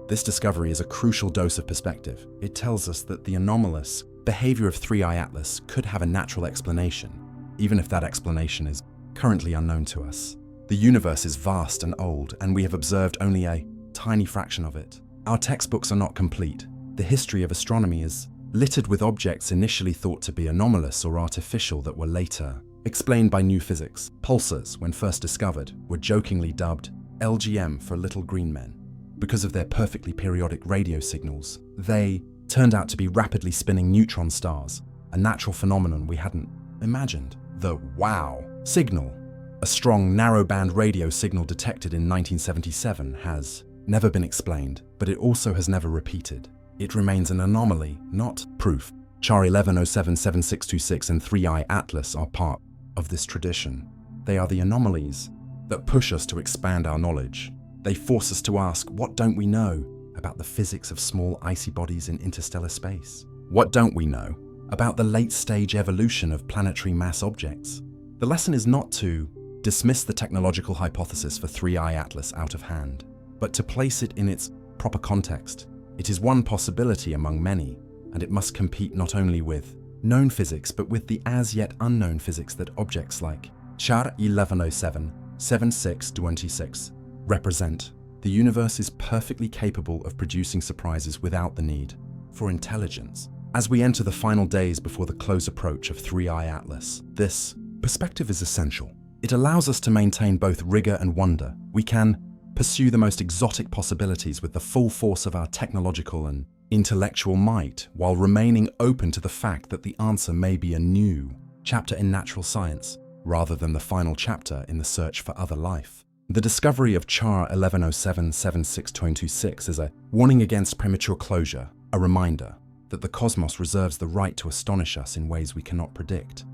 This discovery is a crucial dose of perspective. It tells us that the anomalous behavior of 3i Atlas could have a natural explanation, even if that explanation is currently unknown to us. The universe is vast and old, and we have observed only a tiny fraction of it. Our textbooks are not complete. The history of astronomy is littered with objects initially thought to be anomalous or artificial that were later explained by new physics. Pulsars, when first discovered, were jokingly dubbed LGM for little green men. Because of their perfectly periodic radio signals, they turned out to be rapidly spinning neutron stars, a natural phenomenon we hadn't imagined. The WOW signal, a strong narrowband radio signal detected in 1977, has never been explained, but it also has never repeated. It remains an anomaly, not proof. CHAR 1107-7626 and 3i Atlas are part of this tradition. They are the anomalies that push us to expand our knowledge. They force us to ask, what don't we know about the physics of small icy bodies in interstellar space? What don't we know about the late-stage evolution of planetary mass objects? The lesson is not to dismiss the technological hypothesis for 3i Atlas out of hand, but to place it in its proper context. It is one possibility among many, and it must compete not only with known physics, but with the as-yet unknown physics that objects like CHAR 1107-7626 represent. The universe is perfectly capable of producing surprises without the need for intelligence. As we enter the final days before the close approach of 3I Atlas, this perspective is essential. It allows us to maintain both rigor and wonder. We can pursue the most exotic possibilities with the full force of our technological and intellectual might, while remaining open to the fact that the answer may be a new chapter in natural science, rather than the final chapter in the search for other life. The discovery of Char 11077626 is a warning against premature closure, a reminder that the cosmos reserves the right to astonish us in ways we cannot predict.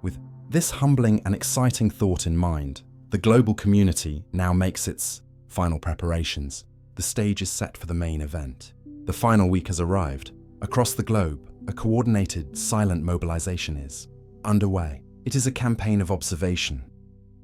With this humbling and exciting thought in mind, the global community now makes its final preparations. The stage is set for the main event. The final week has arrived. Across the globe, a coordinated, silent mobilization is underway. It is a campaign of observation,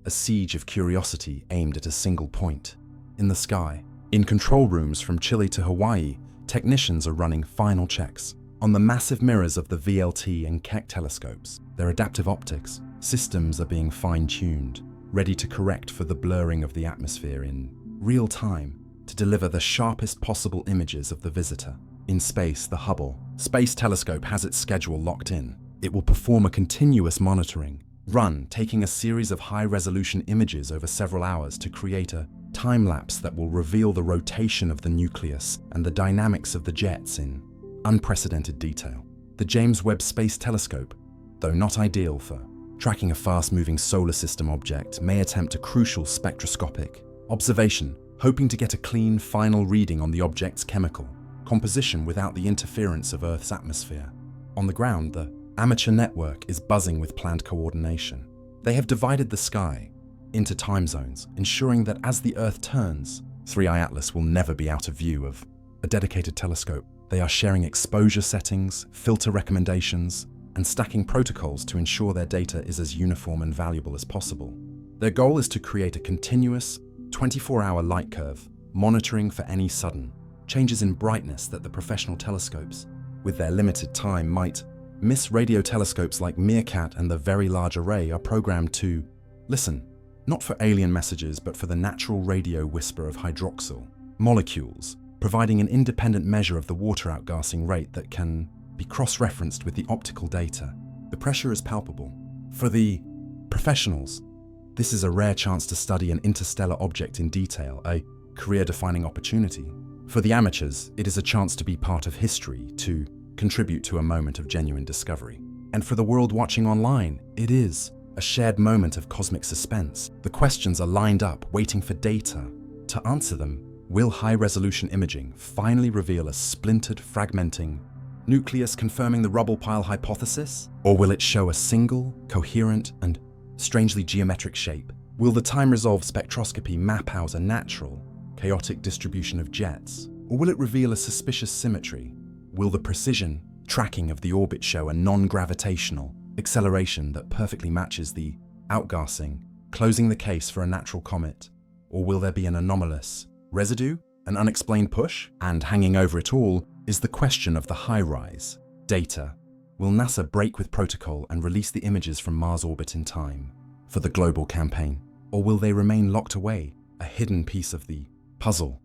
a siege of curiosity aimed at a single point in the sky. In control rooms from Chile to Hawaii, technicians are running final checks on the massive mirrors of the VLT and Keck telescopes. Their adaptive optics systems are being fine-tuned, ready to correct for the blurring of the atmosphere in real time to deliver the sharpest possible images of the visitor. In space, the Hubble Space Telescope has its schedule locked in. It will perform a continuous monitoring run, taking a series of high-resolution images over several hours to create a time-lapse that will reveal the rotation of the nucleus and the dynamics of the jets in unprecedented detail. The James Webb Space Telescope, though not ideal for tracking a fast-moving solar system object, may attempt a crucial spectroscopic observation, hoping to get a clean, final reading on the object's chemical composition without the interference of Earth's atmosphere. On the ground, the amateur network is buzzing with planned coordination. They have divided the sky into time zones, ensuring that as the Earth turns, 3I Atlas will never be out of view of a dedicated telescope. They are sharing exposure settings, filter recommendations, and stacking protocols to ensure their data is as uniform and valuable as possible. Their goal is to create a continuous 24-hour light curve, monitoring for any sudden changes in brightness that the professional telescopes, with their limited time, might miss. Radio telescopes like Meerkat and the Very Large Array are programmed to listen, not for alien messages, but for the natural radio whisper of hydroxyl molecules, providing an independent measure of the water outgassing rate that can be cross-referenced with the optical data. The pressure is palpable. For the professionals, this is a rare chance to study an interstellar object in detail, a career-defining opportunity. For the amateurs, it is a chance to be part of history, to contribute to a moment of genuine discovery. And for the world watching online, it is a shared moment of cosmic suspense. The questions are lined up, waiting for data. To answer them, will high-resolution imaging finally reveal a splintered, fragmenting nucleus confirming the rubble pile hypothesis? Or will it show a single, coherent, and strangely geometric shape? Will the time-resolved spectroscopy map out a natural, chaotic distribution of jets? Or will it reveal a suspicious symmetry? Will the precision tracking of the orbit show a non-gravitational acceleration that perfectly matches the outgassing, closing the case for a natural comet? Or will there be an anomalous residue, an unexplained push? And hanging over it all is the question of the HiRISE data. Will NASA break with protocol and release the images from Mars orbit in time for the global campaign? Or will they remain locked away, a hidden piece of the puzzle?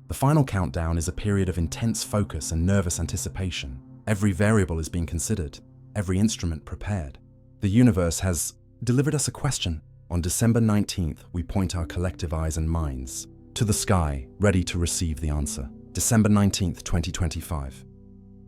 The final countdown is a period of intense focus and nervous anticipation. Every variable is being considered, every instrument prepared. The universe has delivered us a question. On December 19th, we point our collective eyes and minds to the sky, ready to receive the answer. December 19th, 2025.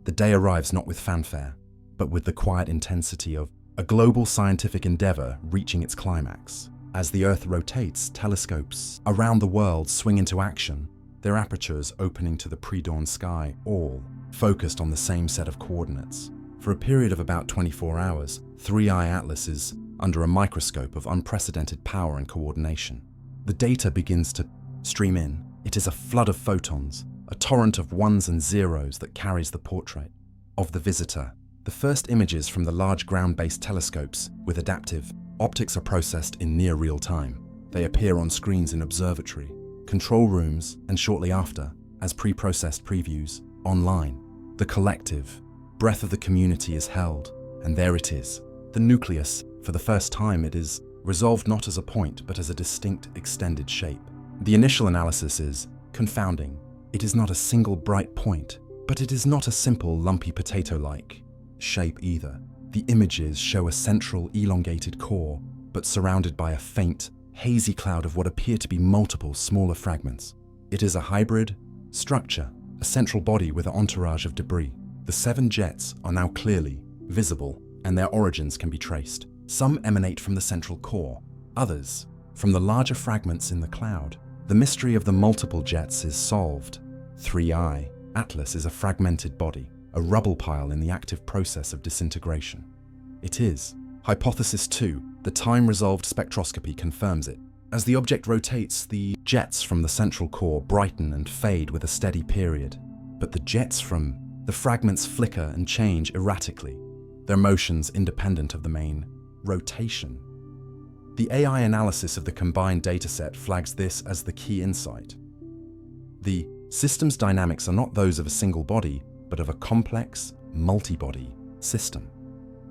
The day arrives not with fanfare, but with the quiet intensity of a global scientific endeavor reaching its climax. As the Earth rotates, telescopes around the world swing into action, their apertures opening to the pre-dawn sky, all focused on the same set of coordinates. For a period of about 24 hours, 3I Atlas is under a microscope of unprecedented power and coordination. The data begins to stream in. It is a flood of photons, a torrent of ones and zeros that carries the portrait of the visitor. The first images from the large ground-based telescopes with adaptive optics are processed in near real time. They appear on screens in observatory, control rooms, and shortly after, as pre-processed previews, online. The collective breath of the community is held, and there it is. The nucleus, for the first time, it is resolved not as a point, but as a distinct, extended shape. The initial analysis is confounding. It is not a single bright point, but it is not a simple lumpy potato-like shape either. The images show a central elongated core, but surrounded by a faint, hazy cloud of what appear to be multiple smaller fragments. It is a hybrid structure, a central body with an entourage of debris. The 7 jets are now clearly visible, and their origins can be traced. Some emanate from the central core, others from the larger fragments in the cloud. The mystery of the multiple jets is solved. 3I Atlas is a fragmented body, a rubble pile in the active process of disintegration. It is. Hypothesis 2, the time-resolved spectroscopy confirms it. As the object rotates, the jets from the central core brighten and fade with a steady period. But the jets from the fragments flicker and change erratically, their motions independent of the main rotation. The AI analysis of the combined dataset flags this as the key insight. The system's dynamics are not those of a single body, but of a complex, multi-body system.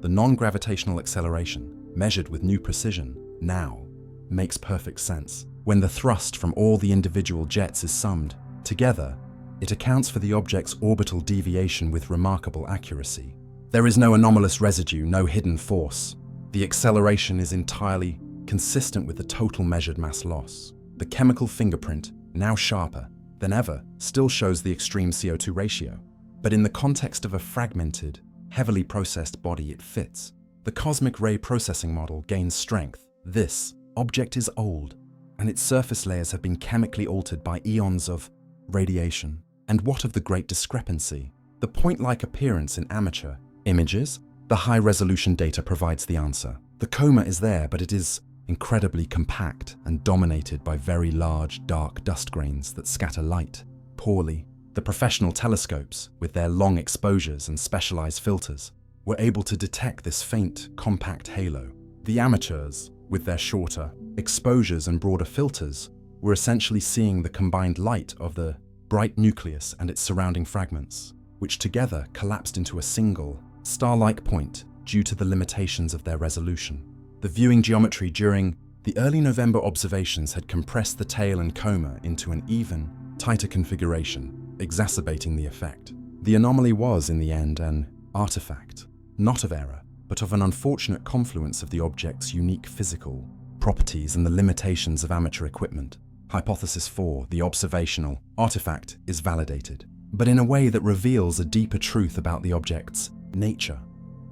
The non-gravitational acceleration, measured with new precision, now makes perfect sense. When the thrust from all the individual jets is summed together, it accounts for the object's orbital deviation with remarkable accuracy. There is no anomalous residue, no hidden force. The acceleration is entirely consistent with the total measured mass loss. The chemical fingerprint, now sharper than ever, still shows the extreme CO2 ratio. But in the context of a fragmented, heavily processed body, it fits. The cosmic ray processing model gains strength. This object is old, and its surface layers have been chemically altered by eons of radiation. And what of the great discrepancy? The point-like appearance in amateur images? The high-resolution data provides the answer. The coma is there, but it is incredibly compact and dominated by very large, dark dust grains that scatter light poorly. The professional telescopes, with their long exposures and specialized filters, were able to detect this faint, compact halo. The amateurs, with their shorter exposures and broader filters, were essentially seeing the combined light of the bright nucleus and its surrounding fragments, which together collapsed into a single, star-like point due to the limitations of their resolution. The viewing geometry during the early November observations had compressed the tail and coma into an even, tighter configuration, exacerbating the effect. The anomaly was, in the end, an artifact, not of error, but of an unfortunate confluence of the object's unique physical properties and the limitations of amateur equipment. Hypothesis 4, the observational artifact, is validated, but in a way that reveals a deeper truth about the object's nature.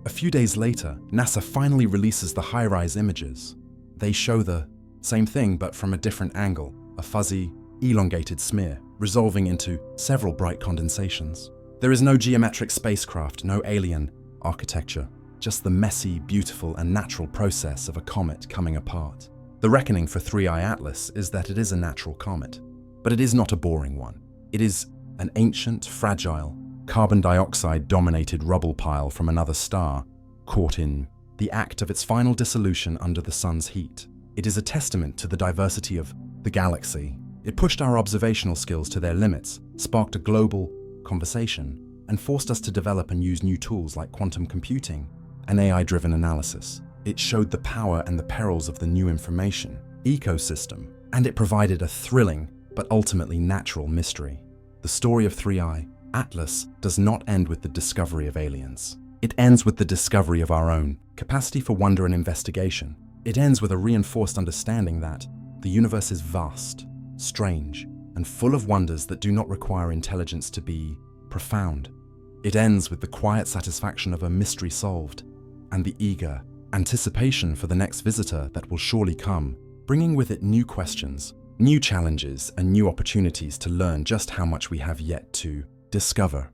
A few days later, NASA finally releases the HiRISE images. They show the same thing, but from a different angle, a fuzzy, elongated smear, resolving into several bright condensations. There is no geometric spacecraft, no alien architecture, just the messy, beautiful, and natural process of a comet coming apart. The reckoning for 3I Atlas is that it is a natural comet, but it is not a boring one. It is an ancient, fragile, carbon dioxide-dominated rubble pile from another star, caught in the act of its final dissolution under the sun's heat. It is a testament to the diversity of the galaxy. It pushed our observational skills to their limits, sparked a global conversation, and forced us to develop and use new tools like quantum computing and AI-driven analysis. It showed the power and the perils of the new information ecosystem, and it provided a thrilling but ultimately natural mystery. The story of 3I Atlas does not end with the discovery of aliens. It ends with the discovery of our own capacity for wonder and investigation. It ends with a reinforced understanding that the universe is vast, strange, and full of wonders that do not require intelligence to be profound. It ends with the quiet satisfaction of a mystery solved and the eager anticipation for the next visitor that will surely come, bringing with it new questions, new challenges, and new opportunities to learn just how much we have yet to discover.